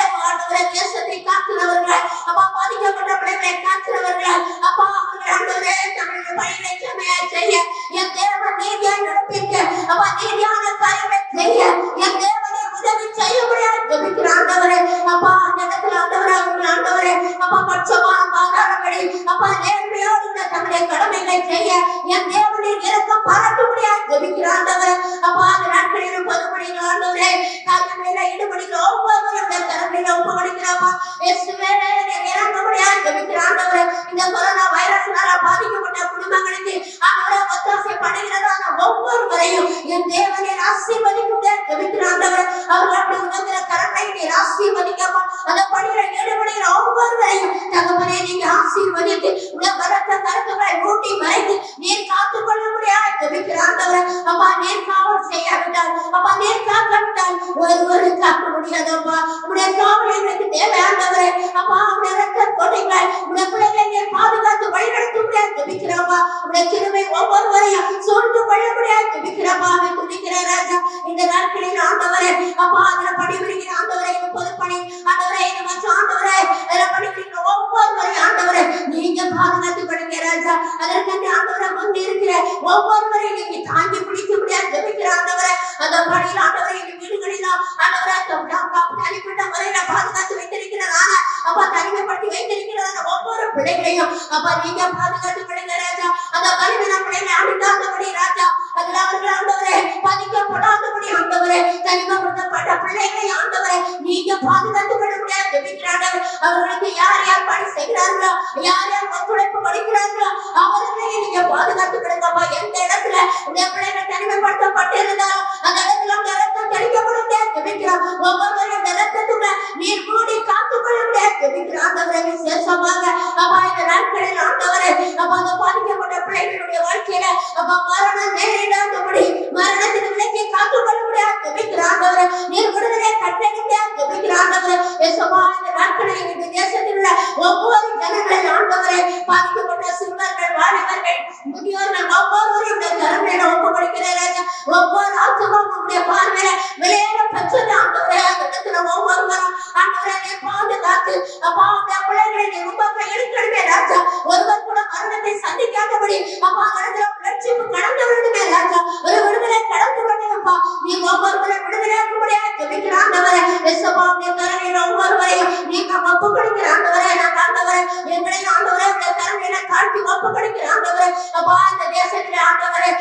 தேசத்தை காக்கிறவர்கள் அப்பா பாதிக்கப்பட்ட பிள்ளைகளை காக்கிறவர்கள் அப்பா அவர்கள் ஆண்டவரே தங்களுடைய பணிகளை செம்மையாய் செய்ய என் தேவன் நீதியாய் நடப்பிக்க அப்பா நீதியான காரியங்களை செய்ய என் தேவனை உதவி செய்ய முடியாது ஜெபிக்கிற ஆண்டவரே. அப்பா அந்த இடத்துல ஆண்டவரே அவர்கள் ஆண்டவரே அப்பா பட்சமான பாதாளபடி அப்பா நேர்மையோடு தங்களுடைய கடமைகளை செய்ய என் தேவன் நீர் இறக்கம் பாராட்டும்படியா ஜெபிக்கிற ஆண்டவரே. அப்பா அந்த நாட்களிலும் பொதுப்படிங்க ஆண்டவரே காரியங்களில ஈடுபடுகிற ஒவ்வொருவரும் கரங்களில ஒப்பு கொடுக்கிறப்பா. இயேசுவே நீர் இறங்கும்படியா ஜெபிக்கிற ஆண்டவரே. இந்த கொரோனா வைரஸ்னால பாதிக்கப்பட்ட குடும்பங்களுக்கு ஆண்டவரே ஒத்தாசை பண்ணுகிறதான ஒவ்வொருவரையும் என் தேவனை ஆசீர்வதிக்கும் ஜெபிக்கிற ஆண்டவரே. அவர்களுடைய உதவிற கரங்களை நீர் ஆசீர்வதிக்கப்பா. அந்த பணியில ஈடுபடுகிற ஒவ்வொருவரையும் தகப்பனே நீங்க ஆசீர்வதித்து உங்கள் பலத்த கருத்துக்களை ஊட்டி மறைத்து நீர் காத்துக் கொள்ள முடியாது ஜெபிக்கிற ஆண்டவரே. அப்பா நீர் காவல் செய்யாவிட்டால் அப்பா நீர் காக்காவிட்டால் ஒருவரு காக்க முடியாதப்பா. உடைய காவல் எங்களுக்கு தேவை ஆண்டவரே. அப்பா உடைய ரத்த கோட்டைகளை உடைய பிள்ளைகளை நீர் பாதுகாத்து வழிநடத்த முடியாது ஜெபிக்கிறப்பா. உடைய கிருபை ஒவ்வொருவரையும் சூழ்ந்து கொள்ள முடியாது ஜெபிக்கிறப்பா. துதிக்கிற ராஜா இந்த நாட்களில் ஆண்டவரே அப்பா அதுல பணிபுரிகிற ஆண்டவரே இந்த பொதுப்பணி ஆண்டவரே இந்த மற்ற ஆண்டவரே அதுல பணிபுரிகிற ஒவ்வொருவரையும் ஆண்டவரே நீங்க பாதுகாத்து கொடுங்க ராஜா. அதற்கு ஆண்டவரை முன் இருக்கிற ஒவ்வொருவரையும் நீங்க தாங்கி பிடிக்க முடியாது ஜெபிக்கிற ஆண்டவரே. அந்த பணியில் ஆண்டவரை இந்த வீடுகளிலும் ஆண்டவரை தனிப்பட்ட முறையில பாதுகாத்து வைத்திருக்கிறதான அப்பா தனிமைப்படுத்தி வைத்திருக்கிறதான ஒவ்வொரு பிள்ளைகளையும் அப்பா நீங்க பாதுகாத்து கொடுங்க ராஜா. அந்த கருவின பிள்ளைகளை அணுகாதபடி ராஜா அதுல அவர்கள் ஆண்டவரே பாதிக்கப்படாதபடி ஆண்டவரே தனிமைப்படுத்தப்பட்ட பிள்ளைகளை ஆண்டவரை நீங்க பாதுகாத்து கொள்ள முடியாது ஜெபிக்கிறாங்க. அவர்களுக்கு யார் யார் பணி செய்கிறார்களோ யார் யார் ஒத்துழைப்பு கொடுக்கிறார்களோ அவர்களையும் நீங்க பாதுகாத்து கொடுங்கப்பா. எந்த இடத்துல இந்த பிள்ளைகள் தனிமைப்படுத்தப்பட்டு இருந்தாலும் அந்த இடத்துல அந்த ரத்தம் தெளிக்கப்பட முடியாது ஜெபிக்கிறோம். ஒவ்வொருவரும் அந்த ரத்தத்துக்குள்ள நீர் மூடி காத்துக்கொள்ள முடியாது ஜெபிக்கிறோம். ஆண்டவரை விசேஷமாக அப்பா இந்த நாட்களில் ஆண்டவரை அப்பா அந்த பாதிக்கப்பட்ட பிள்ளைகளுடைய வாழ்க்கையில அப்பா மரணம் நேரிடாதபடி மரணத்தின் விலைக்கு காத்துக்கொள்ள முடியாது ஜெபிக்கிற ஆண்டவரை. நீர் விடுதலை கட்டளை முடியாது ஜெபிக்கிற ஆண்டவரை. இயேசுவா இந்த நாட்களில் இந்த தேசத்தில் உள்ள ஒவ்வொரு ஜனங்களின் ஆண்டவரை பாதிக்கப்பட்ட சிறுவர்கள் வாலிபர்கள் முதியோர்கள் ஒவ்வொருவரையும் கரங்களில் ஒப்பு கொடுக்கிற ராஜா. ஒவ்வொரு ஆத்துமாவும் உங்களுடைய பார்வையில விளையாட பெற்றது ஆண்டவரே. அந்த இடத்துல ஒவ்வொருவரும் ஆண்டவரை நீர் பாதுகாத்து அப்பா அந்த பிள்ளைகளை நீர் ரொம்ப எடுக்கணுமே ராஜா. ஒருவர் கூட மரணத்தை சந்திக்காதபடி அப்பா அந்த இடத்துல லட்சிப்பு கடந்து விடணுமே ராஜா. ஒரு விடுதலை கடந்து விடணும்ப்பா. நீ ஒவ்வொருவரை விடுதலையாக்க முடியாது ஜெபிக்கிற ஆண்டவரே. இயேசுவா உடைய கரங்களில் ஒவ்வொருவரையும் நீங்க ஒப்பு கொடுக்கிற ஆண்டவரே. நாங்க ஆண்டவரே எங்களையும் ஆண்டவரே உடைய கரங்களில காட்டி ஒப்பு கொடுக்கிற ஆண்டவரே. அப்பா இந்த தேசத்திலே ஆண்டவரே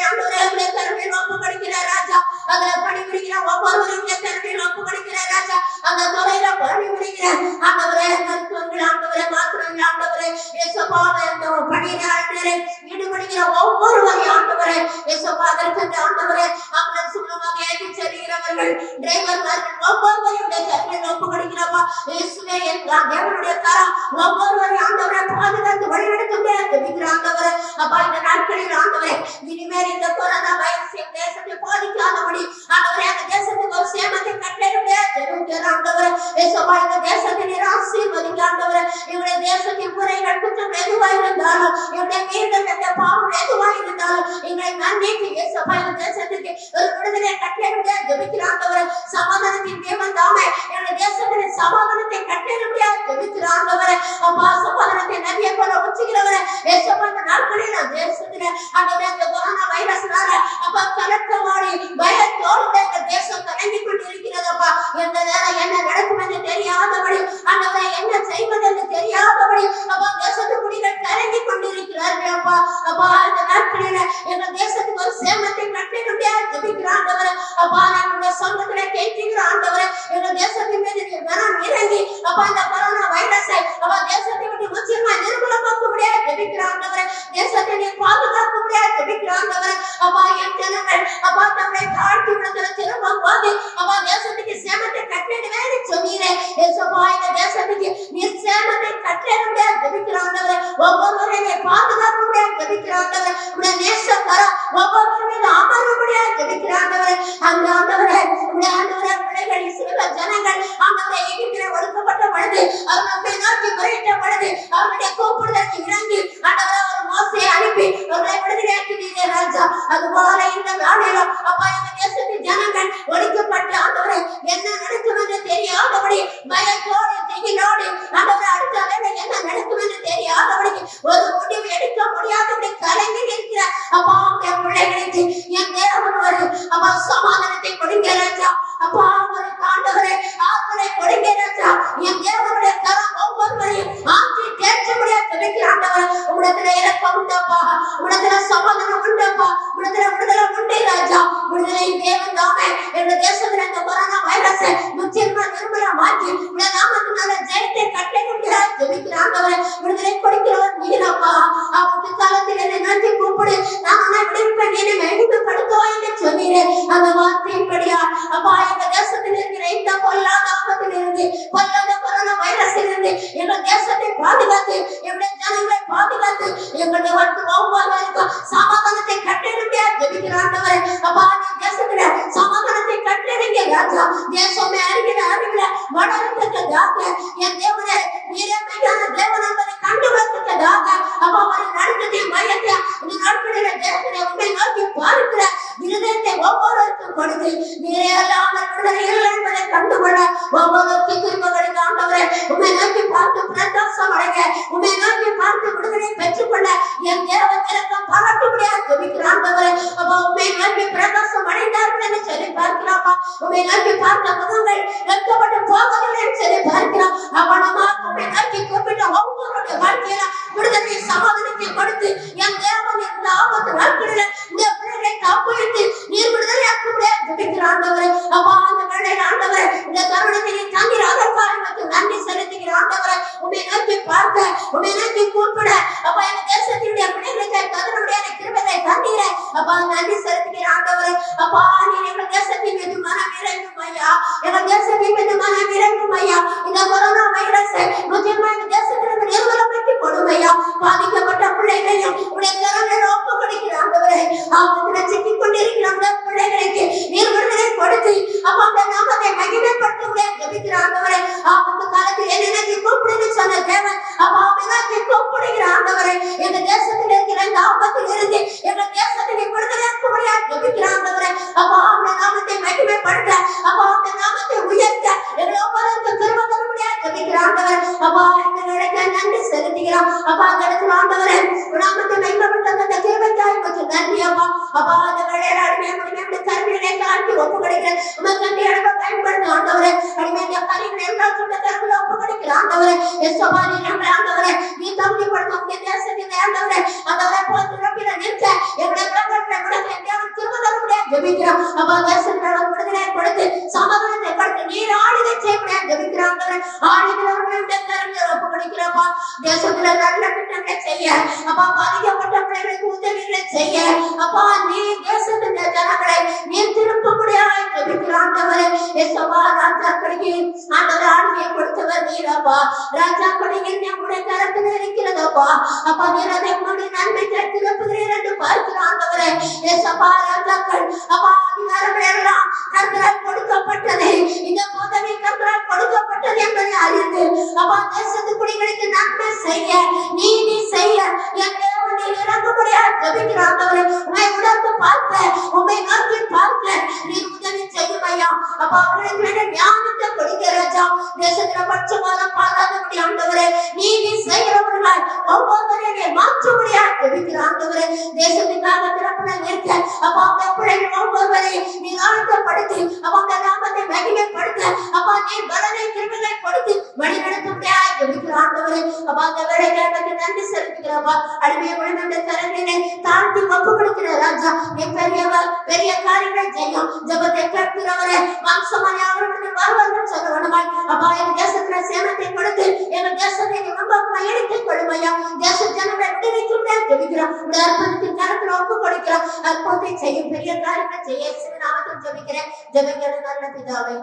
ஆண்டவரே உடைய கரங்களில் ஒப்பு கொடுக்கிற ராஜா. அதுல பணிபுரிகிற ஒவ்வொருவரும் உடைய கரங்களில் ஒப்பு கொடுக்கிற ராஜா. அந்த துறையில பணிபுரிகிற ஆண்டவரே மருத்துவர்கள் ஆண்டவரே மாத்திரம் ஆண்டவரே இயேசுவா இந்த பணியாளர்களே ஈடுபடுகிற ஒவ்வொருவரையும் ஆண்டவரே இயேசுவா அதற்கு ஆண்டவரே ஆம்புலன்ஸ் மூலமாக ஏற்றி செல்கிறவர்கள் டிரைவர்கள் ஒவ்வொருவரையும் கரங்களில் ஒப்பு கொடுக்கிறப்பா. இயேசுவே என் தேவனுடைய கரம் ஒவ்வொருவரையும் ஆண்டவரை பாதுகாத்து வழிநடத்த முடியாது ஜெபிக்கிற ஆண்டவரே. அப்பா இந்த நாட்களில் ஆண்டவரே இனிமேல் இந்த கொரோனா வைரஸ் தேசத்தை பாதிக்காதபடி ஆண்டவரே அந்த தேசத்துக்கு ஒரு சேமத்தை கட்டளை முடியாது ஜெபிக்கிற ஆண்டவரே. இயேசுவா இந்த தேசத்தை நீர் ஆசீர்வதிங்க ஆண்டவரே. இவருடைய தேசத்தின் குறைகள் குற்றம் எதுவாக இருந்தாலும் இவருடைய மீறுதல் எந்த பாவம் எதுவாக இருந்தாலும் எங்களை மன்னித்து இயேசுவா இந்த தேசத்துக்கு ஒரு விடுதலை கட்டளை முடியாது ஜெபிக்கிற ஆண்டவரே. சமாதானத்தின் தேவன் தாமே என்னுடைய தேசத்தின் சமாதானத்தை கட்டளை முடியாது ஜெபிக்கிற ஆண்டவரே. அப்பா சமாதானத்தை நதியை போல உச்சிக்கிறவரே இயேசுவா இந்த நாட்களில் அந்த தேசத்திலே ஆண்டவரே இந்த கொரோனா வைரஸ்னால அப்பா கலக்கமாடி பயத்தோடு இந்த தேசம் கலங்கி கொண்டு இருக்கிறதப்பா. எந்த நேரம் என்ன நடக்கும் என்று தெரியாதபடி ஆண்டவரே என்ன செய்வது என்று தெரியாதபடி அப்பா தேசத்து குடிகள் கலங்கி கொண்டு இருக்கிறார்கள் அப்பா. அப்பா இந்த நாட்களில எங்க தேசத்துக்கு ஒரு சேமத்தை கட்டளை முடியாது ஜெபிக்கிற ஆண்டவரே. அப்பா நம்முடைய சமூகத்துல கேட்கிற ஆண்டவரே எங்க தேசத்தின் மீது நீர் மனம் இறங்கி அப்பா இந்த கொரோனா வைரஸை அப்பா தேசத்தை விட்டு முக்கியமா நிர்மூலமாக்க முடியாது ஜெபிக்கிற ஆண்டவரே. தேசத்தை நீர் பாதுகாக்க முடியாது ஜெபிக்கிற ஆண்டவரே. அப்பா என் ஜனங்கள் அப்பா தங்களை தாழ்த்தி விடத்துல திரும்பும் போது அப்பா தேசத்துக்கு சேமத்தை கட்டளை வேறு சொன்னீரே இயேசுவா இந்த தேசத்துக்கு நீர் சேமத்தை கட்டளை முடியாது ஜெபிக்கிற ஆண்டவரே. ஒவ்வொருவரையும் நீர் பாதுகாக்க முடியாது ஜெபிக்கிற ஆண்டவரே. உடைய நேசம் வர ஒவ்வொருவரும் மீது அமர முடியாது ஜெபிக்கிற ஆண்டவரே. அந்த ஆண்டவரே உடைய ஆண்டவரே பிள்ளைகள் சில ஜனங்கள் ஆண்டவரை எகிப்திலே ஒடுக்கப்பட்ட பொழுது அவர்களை நோக்கி முறையிட்ட பொழுது அவருடைய கூப்பிடுதலுக்கு இறங்கி ஆண்டவரே ஒரு மோசையை அனுப்பி அவர்களை விடுதலையாக்கினீரே ராஜா. அதுபோல இந்த நாளிலும் அப்பா இந்த தேசத்தின் ஜனங்கள் ஒடுக்கப்பட்ட ஆண்டவரை என்ன நடக்கும் என்று தெரியாதபடி பயத்தோடு திகிலோடு ஆண்டவரை அடுத்த வேலை என்ன நடக்கும் என்று தெரியாதபடி ஒரு முடிவு எடுக்க முடியாதபடி கலங்கி இருக்கிற அப்பா உங்க பிள்ளைகளுக்கு என் தேவன் ஒரு அப்பா சமாதானத்தை கொடுங்க ராஜா. அப்பா ஒரு ஆண்டவரை ஆறுதலை கொடுங்க ராஜா. என் தேவனுடைய கரம் ஒவ்வொருவரையும் ஆற்றி தேற்ற முடியாது ஜெபிக்கிற ஆண்டவரை. உடத்துல இறக்கம் உண்டப்பா, உடத்துல சமாதானம் உண்டப்பா, உடத்துல விடுதலை உண்டு ராஜா. விடுதலை தேவன் தாமே எங்க தேசத்துல இந்த கொரோனா வைரஸை முற்றிலுமா நிர்மூலமாக்கி உடைய நாமத்தினால ஜெயத்தை கட்டளையிடுகிறார் ஜெபிக்கிற ஆண்டவரே. விடுதலை கொடுக்கிறவர் நீரப்பா. ஆபத்து காலத்தில் என்னை நோக்கி கூப்பிடு, நான் உன்னை விடுவிப்பேன், நீ மகிமைப்படுத்துவாய் என்று சொன்னீரே. அந்த வார்த்தையின்படியா அப்பா எங்க தேசத்தில் இருக்கிற இந்த பொல்லாத ஆபத்திலிருந்து, பொல்லாத கொரோனா வைரஸிலிருந்து எங்கள் தேசத்தை பாதுகாத்து, எங்களுடைய ஜனங்களை பாதுகாத்து, எங்களுடைய ஒவ்வொருவருக்கும் சமாதானத்தை கட்டளையிடுங்க ஜெபிக்கிற ஆண்டவரே. அப்பா நீ தேசத்துல சமாதானத்தை கட்டளையிடுங்க ராஜா. தேசமே அறிகிற அறிவில வளரத்தக்கதாக என் தேவனே நீரே மெய்யான தேவன் என்பதை கண்டுபிடித்ததாக அப்பா ஒரு நடக்கத்தை மையத்தை இந்த நாட்களில தேசத்திலே உண்மை நோக்கி பார்க்கிற இருதயத்தை ஒவ்வொருவருக்கும் கொடுத்து நீரே அல்லாமல் விடுதலை இல்லை என்பதை கண்டுகொள்ள ஒவ்வொருவருக்கும் திரும்பங்களுக்கு ஆண்டவரே உண்மை நோக்கி பார்த்து பிரகாசம் அடைங்க, உண்மை நோக்கி பார்த்து விடுதலை பெற்றுக்கொள்ள என் தேவன் இறக்கம் பாராட்டுபடியாக ஜெபிக்கிற ஆண்டவரே. அப்பா உண்மை நோக்கி பிரகாசம் அடைந்தார்கள் என்று சொல்லி பார்க்கிறாப்பா. உண்மை நோக்கி பார்த்த முகங்கள் வெட்கப்பட்டு போவதில்லை என்று சொல்லி பார்க்கிறோம். அவனமா உண்மை நோக்கி கூப்பிட்ட ஒவ்வொருடைய வாழ்க்கையில விடுதலை சமாதானத்தை கொடுத்து என் தேவன் இந்த ஆபத்து நாட்களில இந்த பிள்ளைகளை காப்பிட்டு நீர் விடுதலையாக்க முடியாது ஜெபிக்கிற ஆண்டவரே. அப்பா அந்த வேளையில் ஆண்டவரே இந்த தருணத்தை நீ தண்ணீர் அதற்காக எனக்கு நன்றி செலுத்துகிற ஆண்டவரே. உண்மை நோக்கி பார்க்க, உண்மை நோக்கி கூப்பிட அப்பா எங்க தேசத்தினுடைய பிள்ளைகளுக்கு கதனுடைய கிருபைகளை தண்ணீரை அப்பா நன்றி செலுத்துகிற ஆண்டவரே. அப்பா நீர் எங்கள் தேசத்தின் மீது மனம் இறங்கும் ஐயா, எங்கள் தேசத்தின் மீது மனம் இறங்கும் ஐயா. இந்த கொரோனா வைரஸ் முக்கியமா எங்க தேசத்திற்கு நிர்மூலமாக்கி போடும் ஐயா. பாதிக்கப்பட்ட பிள்ளைகளையும் உடைய கரங்களில் ஒப்பு கொடுக்கிற ஆண்டவரே. ஆபத்தில் சிக்கிக் கொண்டிருக்கிற அந்த பிள்ளைகளுக்கு நீர் விடுதலை கொடுத்து அப்பா அந்த நாமத்தை மகிமைப்படுத்த முடியாது ஜெபிக்கிற ஆண்டவரே. ஆபத்து காலத்தில் என்னென்ன கூப்பிடுன்னு சொன்ன தேவன் அப்பா அவனாக்கி கூப்பிடுகிற ஆண்டவரே. எங்க தேசத்தில் இருக்கிற இந்த ஆபத்தில் இருந்து எங்க தேசத்தை விடுதலையாக்க முடியாது ஜெபிக்கிற ஆண்டவரே. அப்பா அந்த நாமத்தை மகிமைப்படுத்த, அப்பா அந்த நாமத்தை உயர்த்த எங்களை ஒவ்வொருவருக்கும் திரும்ப தர முடியாது ஜெபிக்கிற ஆண்டவரே. அப்பா இந்த வேலைக்கு நன்றி செலுத்துகிறோம். அப்பா அந்த இடத்துல ஆண்டவரே நாமத்தை மகிமைப்படுத்த அந்த கிருபைக்காய் கொஞ்சம் நன்றி அப்பா. அப்பா அந்த வேலையில அடிமையை முடிமை கருவிகளை தாண்டி ஒப்பு கொடுக்கிறேன். உமக்கு நன்றி அடிமை பயன்படுத்த ஆண்டவரே. அடிமைய காரியங்களை எல்லாம் சொந்த கருவில ஒப்பு கொடுக்கிற ஆண்டவரே. எஸ்ஸப்பா நீ நம்மளை ஆண்டவரே நீ தகுதிப்படுத்த உங்க தேசத்தின் ஆண்டவரே ஆண்டவரே போல் திறப்பில நிற்க எங்களுடைய பிரகடனை விடுதலை தேவன் திரும்ப தர முடியாது ஜெபிக்கிறோம். அப்பா தேசத்தில் விடுதலை கொடுத்து சமாதானத்தை கொடுத்து நீர் ஆளுகை செய்ய முடியாது ஜெபிக்கிற ஆண்டவரே. ஆளுகிறவர்களுடைய கருவில ஒப்பு கொடுக்கிறப்பா. தேசத்துல நல்ல திட்டங்களை செய்ய அப்பா, பாதிக்கப்பட்ட பிள்ளைகளுக்கு உதவிகளை செய்ய அப்பா நீ தேசத்தின் ஜனங்களை நீ திரும்ப முடியாது ஜெபிக்கிற ஆண்டவரே. எஸ்ஸப்பா ராஜாக்களுக்கு ஆண்டவரே ஆளுகையை கொடுத்தவர் நீரப்பா. ராஜாக்களுக்கு நம்முடைய கரத்தில் இருக்கிறதப்பா. அப்பா நீர் அதை உங்களுடைய நன்மைகளை திருப்புகிறீர் என்று பார்க்கிற ஆண்டவரே. எஸ்ஸப்பா ராஜாக்கள் அப்பா அதிகாரங்கள் எல்லாம் கர்த்தரால் கொடுக்கப்பட்டது, இந்த பதவி கர்த்தரால் கொடுக்கப்பட்டது என்பதை அறிந்து அப்பா தேசத்து குடிகளுக்கு நன்மை செய்ய நீதி செய்ய என் தேவனில் இறங்க முடியாது ஜெபிக்கிற ஆண்டவரே. உண்மை உணர்ந்து பார்க்க, உண்மை நோக்கி பார்க்க நீர் உதவி செய்யும் ஐயா. அப்பா அவர்களுக்கு வேண்டிய ஞானத்தை கொடுக்க ராஜா. தேசத்துல பட்சபாதம் பாராதபடி ஆண்டவரே நீதி செய்கிறவர்கள் ஒவ்வொருவரையும் மாற்ற முடியாது ஜெபிக்கிற ஆண்டவரே. தேசத்துக்காக திறப்புல நிற்க அப்பா அந்த பிள்ளைகள் ஒவ்வொருவரையும் நீ ஆழ்த்தப்படுத்தி அப்பா அந்த நாமத்தை மகிமைப்படுத்த அப்பா நீ பலனை கிருபைகளை கொடுத்து வழிநடத்த முடியாது ஜெபிக்கிற ஆண்டவரே. அப்பா அந்த வேலைகளுக்கு நன்றி செலுத்துகிறப்பா. அடிமையை முடிந்த கரங்களை தாழ்த்தி ஒப்பு கொடுக்கிற ராஜா. நீ பெரியவர், பெரிய காரியங்களை செய்யும். ஜெபத்தை கேட்கிறவரே வம்சமாய் அவர்களுக்கு வருவார்கள் சொல்லுவனமாய் அப்பா எங்க தேசத்துல சேமத்தை கொடுத்து எங்க தேசத்தை முன்பாக எடுத்துக் கொள்ளுமையா. தேச ஜனங்களை விடுவிக்கும் ஜெபிக்கிறோம். உடைய அற்புதத்தின் கரத்துல ஒப்பு கொடுக்கிறோம். அற்புதத்தை செய்யும் பெரிய காரியங்களை செய்ய நாமத்தில் ஜெபிக்கிறேன். ஜெபிக்கிற நல்ல பிதாவே.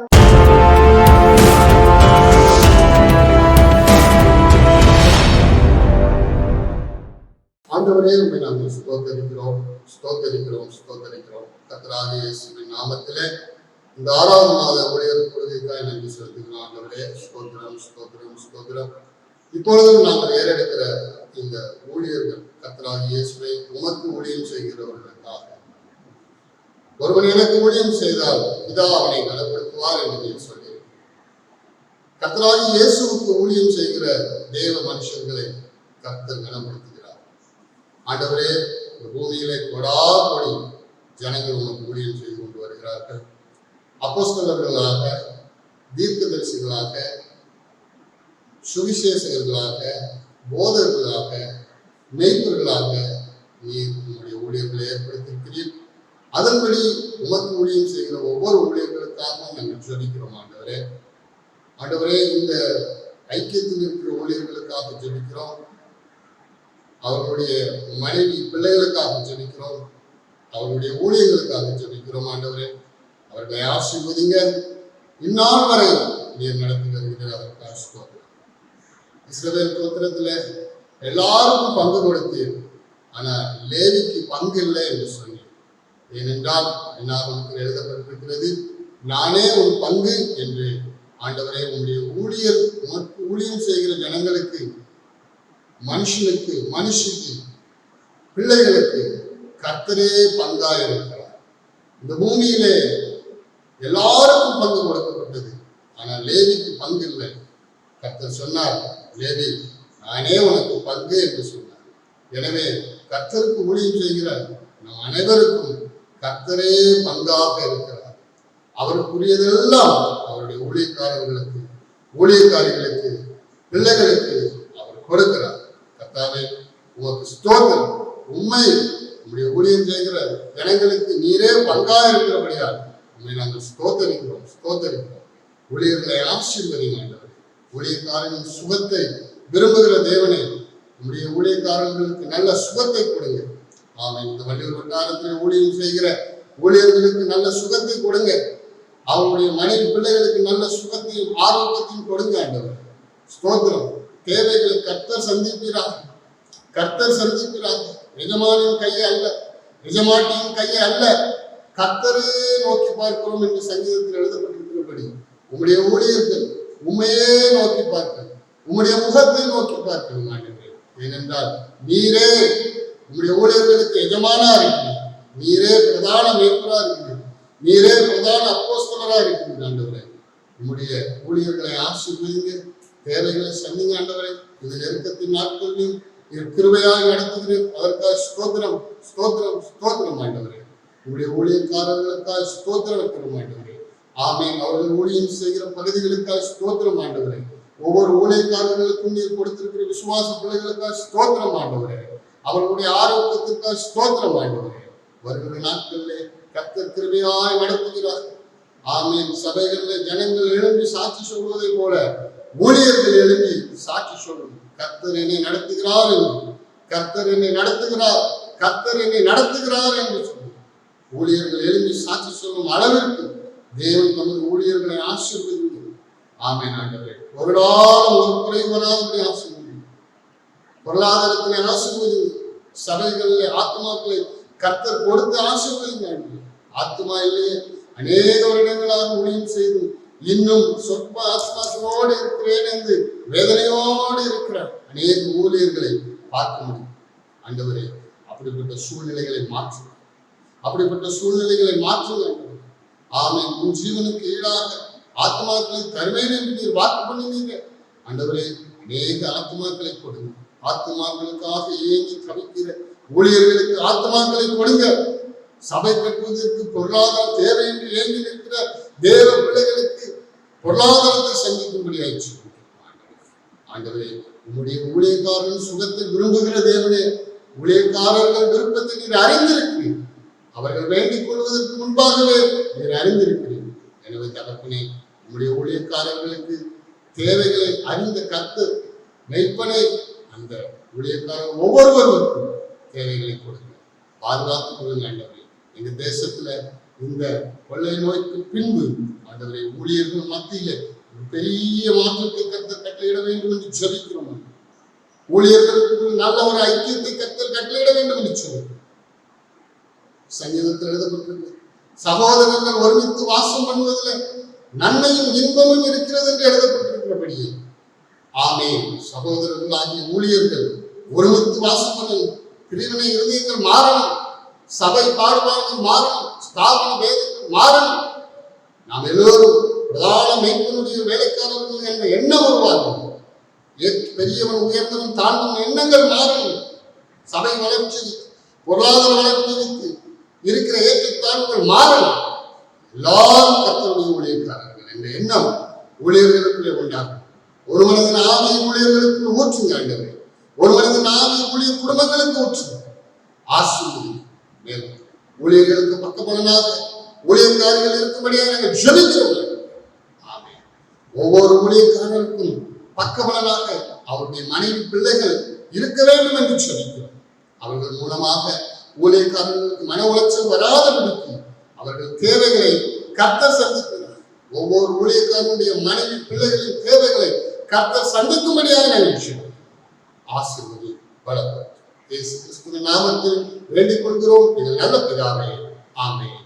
ஆண்டவரே உம்மை நாங்கள் ஸ்தோத்தரிக்கிறோம், ஸ்தோத்தரிக்கிறோம், ஸ்தோத்தரிக்கிறோம். கர்த்தராகிய இயேசுவின் நாமத்திலே இந்த 6வது மாத ஊழியர் கொள்கைக்காய் நன்றி செலுத்துகிறோம். ஆண்டவரே ஸ்தோத்திரம், ஸ்தோத்திரம், ஸ்தோத்திரம். இப்பொழுதும் நாங்கள் ஏறெடுக்கிற இந்த ஊழியர்கள் கர்த்தராகிய இயேசுவை உமக்கு ஊழியம் செய்கிறவர்களுக்காக. ஒருவன் எனக்கு ஊழியம் செய்தால் பிதா அவனை கனப்படுத்துவார் என்று நீர் சொல்லி கர்த்தராகிய இயேசுவுக்கு ஊழியம் செய்கிற தேவ மனுஷர்களை கர்த்தர் கனப்படுத்துகிறார். ஆண்டவரே இந்த பூமியிலே கொடாகொடி ஜனங்கள் உனக்கு ஊழியம் செய்து கொண்டு வருகிறார்கள். அப்போஸ்தலர்களாக, தீர்க்கதரிசிகளாக, சுவிசேஷகர்களாக, போதர்களாக, மெய்ப்பொருளாக நீர் உங்களுடைய ஊழியர்களை ஏற்படுத்தியிருக்கிறீர். அதன்படி உமக்கு ஊழியம் செய்கிற ஒவ்வொரு ஊழியர்களுக்காகவும் நாங்கள் ஜெபிக்கிறோம் ஆண்டவரே. ஆண்டவரே, இந்த ஐக்கியத்தில் இருக்கிற ஊழியர்களுக்காக ஜெபிக்கிறோம். அவர்களுடைய மனைவி பிள்ளைகளுக்காக ஜெபிக்கிறோம். அவருடைய ஊழியர்களுக்காக ஜெபிக்கிறோம் ஆண்டவரே. அவர்களை ஆசீர்வதிங்க. இந்நாள் வரை நீர் நடத்தி வருகிறார், அதற்காக ஸ்தோத்திரம். இஸ்ரவேல் கோத்திரத்துல எல்லாருக்கும் பங்கு கொடுத்தீர், ஆனா லேவிக்கு பங்கு இல்லை என்று சொன்னீர். ஏனென்றால் என்னாகும் எழுதப்பட்டிருக்கிறது, நானே உன் பங்கு என்று. ஆண்டவரே, உங்களுடைய ஊழியம் செய்கிற ஜனங்களுக்கு, மனுஷனுக்கு, மனுஷிக்கு, பிள்ளைகளுக்கு கர்த்தரே பங்காக இருக்கிறார். இந்த பூமியிலே எல்லாருக்கும் பங்கு கொடுக்கப்பட்டது, ஆனால் லேவிக்கு பங்கு இல்லை. கர்த்தர் சொன்னார், லேவி நானே உனக்கு பங்கு என்று சொன்னார். எனவே கர்த்தருக்கு ஊழியம் செய்கிற நம் அனைவருக்கும் கர்த்தரே பங்காக இருக்கிறார். அவருக்குரியதெல்லாம் அவருடைய ஊழியக்காரர்களுக்கு, ஊழியக்காரிகளுக்கு, பிள்ளைகளுக்கு அவர் கொடுக்கிறார். கர்த்தாவே, உமக்கு ஸ்தோத்திரம். உண்மை உங்களுடைய ஊழியம் செய்கிற ஜனங்களுக்கு நீரே பங்காக இருக்கிறபடியால் உண்மை நாங்கள் ஸ்தோத்தரிக்கிறோம். ஊழியர்களை ஆசீர்வதிங்க ஆண்டவரே. ஊழியக்காரனின் சுகத்தை விரும்புகிற தேவனே, நம்முடைய ஊழியக்காரர்களுக்கு நல்ல சுகத்தை கொடுங்க. ஆமென். இந்த வள்ளியூர் வட்டாரத்தில் ஊழியம் செய்கிற ஊழியர்களுக்கு நல்ல சுகத்தை கொடுங்க. அவருடைய மனைவி பிள்ளைகளுக்கு நல்ல சுகத்தையும் ஆரோக்கியத்தையும் கொடுங்க ஆண்டவர். ஸ்தோத்திரம். தேவைகளை கர்த்தர் சந்திக்கிறார். எஜமானின் கையை அல்ல, எஜமாட்டியின் கையை அல்ல, கர்த்தரே நோக்கி பார்க்கிறோம் என்று சங்கீதத்தில் எழுதப்பட்டிருக்கிறபடி உங்களுடைய ஊழியர்கள் உண்மையே நோக்கி பார்க்க, உங்களுடைய முகத்தை நோக்கி பார்க்கணும் ஆண்டவரே. ஏனென்றால் நீரே உங்களுடைய ஊழியர்களுக்கு எஜமானா இருக்கிறீர், நீரே பிரதான மேய்ப்பரா இருக்கிறீர், நீரே பிரதான அப்போஸ்தலரா இருக்கிறீர் ஆண்டவரே. உங்களுடைய ஊழியர்களை ஆசீர்வதிங்க, தேவைகளை சந்திங்க ஆண்டவரே. இது நெருக்கத்தின் நாட்களிலும் கிருபையாய் நடத்துகிறேன், அதற்காக ஸ்தோத்திரம் ஆண்டவரே. உங்களுடைய ஊழியக்காரர்களுக்காக ஸ்தோத்திரம் வைக்கிறோம் ஆண்டவரே. ஆமென். அவர்கள் ஊழியம் செய்கிற பகுதிகளுக்காக ஸ்தோத்திரம் ஆண்டவரே. ஒவ்வொரு ஊழியக்காரர்களுக்கும் நீர் கொடுத்திருக்கிற விசுவாச பிள்ளைகளுக்காக ஸ்தோத்திரம் ஆண்டவரே. அவர்களுடைய ஆரோக்கியத்திற்காக ஸ்தோத்திரம் ஆண்டவரே. வருகிற நாட்களிலே கர்த்தர் கிருபையாய் நடத்துகிறார். ஆமென். சபைகளில் ஜனங்கள் எழும்பி சாட்சி சொல்வதை போல ஊழியர்கள் எழும்பி சாட்சி சொல்லும். கர்த்தர் என்னை நடத்துகிறார் என்று சொல்லி ஊழியர்கள் எழும்பி சாட்சி சொல்லும் அளவிற்கு தேவன் தமது ஊழியர்களை ஆசீர்வதிக்கிறார். ஆமென் ஆண்டவரே. ஒரு நாளும் ஒரு குறை வராதபடி ஆசீர்வதிங்க. பொருளாதாரத்திலே ஆசீர்வதிங்க. சபைகளிலே ஆத்மாக்களை கர்த்தர் கொடுத்து ஆசீர்வதிங்க. ஆத்மா இல்லையே அநேக வருடங்களாக ஊழியம் செய்து இன்னும் சொற்ப ஆத்மாக்களோடு இருக்கிறேன் என்று வேதனையோடு இருக்கிற அநேக ஊழியர்களை பார்க்க முடியும். ஆண்டவரே, அப்படிப்பட்ட சூழ்நிலைகளை மாற்றுங்க. ஆமென். உன் ஜீவனுக்கு ஈடாக ஆத்மாக்களை தருவேன் என்று நீர் வாக்கு பண்ணினீங்க ஆண்டவரே. அநேக ஆத்மாக்களை கொடுங்க. ஆத்மாக்களுக்காக ஏங்கி தவிக்கிற ஊழியர்களுக்கு ஆத்மாக்களை கொடுங்க. சபை கட்டுவதற்கு பொருளாதார தேவை என்று ஏங்கி நிற்கிற தேவ பிள்ளைகளுக்கு பொருளாதாரத்தை சந்திக்கும்படி ஆயிடுச்சு ஆண்டவரே. உங்களுடைய ஊழியக்காரர்கள் சுகத்தை விரும்புகிற தேவனே, ஊழியக்காரர்கள் விருப்பத்தை நீர் அறிந்திருக்கிறீர். அவர்கள் வேண்டிக் கொள்வதற்கு முன்பாகவே நீர் அறிந்திருக்கிறீர். எனவே தகப்பனே, உங்களுடைய ஊழியக்காரர்களுக்கு தேவைகளை அறிந்த கர்த்தர் மெய்ப்பனே, அந்த ஊழியக்காரர்கள் ஒவ்வொருவருக்கும் தேவைகளை கொடுங்க, பாதுகாத்துக் கொள்ளுங்க ஆண்டவரே. எங்க தேசத்துல இந்த கொள்ளை நோய்க்கு பின்பு ஆண்டவரே, ஊழியர்கள் மத்தியிலே ஒரு பெரிய மாற்றத்தை கர்த்தர் கட்டளையிட வேண்டும் என்று ஜெபிக்கிறோம். ஊழியர்களுக்கு நல்ல ஒரு ஐக்கியத்தை கர்த்தர் கட்டளையிட வேண்டும் என்று சொல்லுங்க. சங்கீதத்தில் எழுதப்பட்டிருக்கு, சகோதரர்கள் ஒருமித்து வாசம் பண்ணுவதில் நன்மையும் இன்பமும் இருக்கிறது என்று எழுதப்பட்டிருக்கிறபடியே ஆமென். சகோதரர்கள் ஆகிய ஊழியர்கள் ஒருமித்து வாசம் பண்ணணும். பிரிவினை இருதயங்கள் மாறணும். சபை பாடுபாடுகள் மாறணும். ஸ்தாபன வேதங்கள் மாறணும். நாம் எல்லோரும் பிரதான மேய்ப்பனுடைய வேலைக்காரர்கள் என்ற எண்ணம் உருவாகும். பெரியவன் உயர்ந்தவன் தாண்டும் எண்ணங்கள் மாறணும். சபை வளர்ச்சி, பொருளாதார வளர்ச்சி இருக்கிற ஏற்றத்தாழ்வுகள் மாறணும். எல்லாரும் கர்த்தருடைய ஊழியக்காரர்கள் என்ற எண்ணம் ஊழியர்களுக்குள்ளே உண்டாகும். ஒரு மனதின் ஆவியை ஊழியர்களுக்கு ஊற்றுங்க ஆண்டவரே. ஒரு மனிதன் நாமே ஊழியர் குடும்பங்களுக்கு ஊற்று ஆசீர்வதி. மேலும் ஊழியர்களுக்கு பக்கபலனாக ஊழியக்காரர்கள் இருக்கும்படியாக நாங்கள் ஜெபிக்கிறோம். ஆமென். ஒவ்வொரு ஊழியக்காரருக்கும் பக்கபலனாக அவருடைய மனைவி பிள்ளைகள் இருக்க வேண்டும் என்று ஜெபிக்கிறோம். அவர்கள் மூலமாக ஊழியக்காரர்களுக்கு மன உளைச்சல் வராதபடிக்கு அவர்கள் தேவைகளை கர்த்தர் சந்திக்கிறார். ஒவ்வொரு ஊழியக்காரனுடைய மனைவி பிள்ளைகளின் தேவைகளை கர்த்தர் சந்திக்கும்படியாக நாங்கள் ஜெபிக்கிறோம். ஆசீர்வதி வளர்ப்பு. இயேசு கிறிஸ்துவின் நாமத்தில் வேண்டிக் கொள்கிறோம். இது நல்ல பிதாவே. ஆமென்.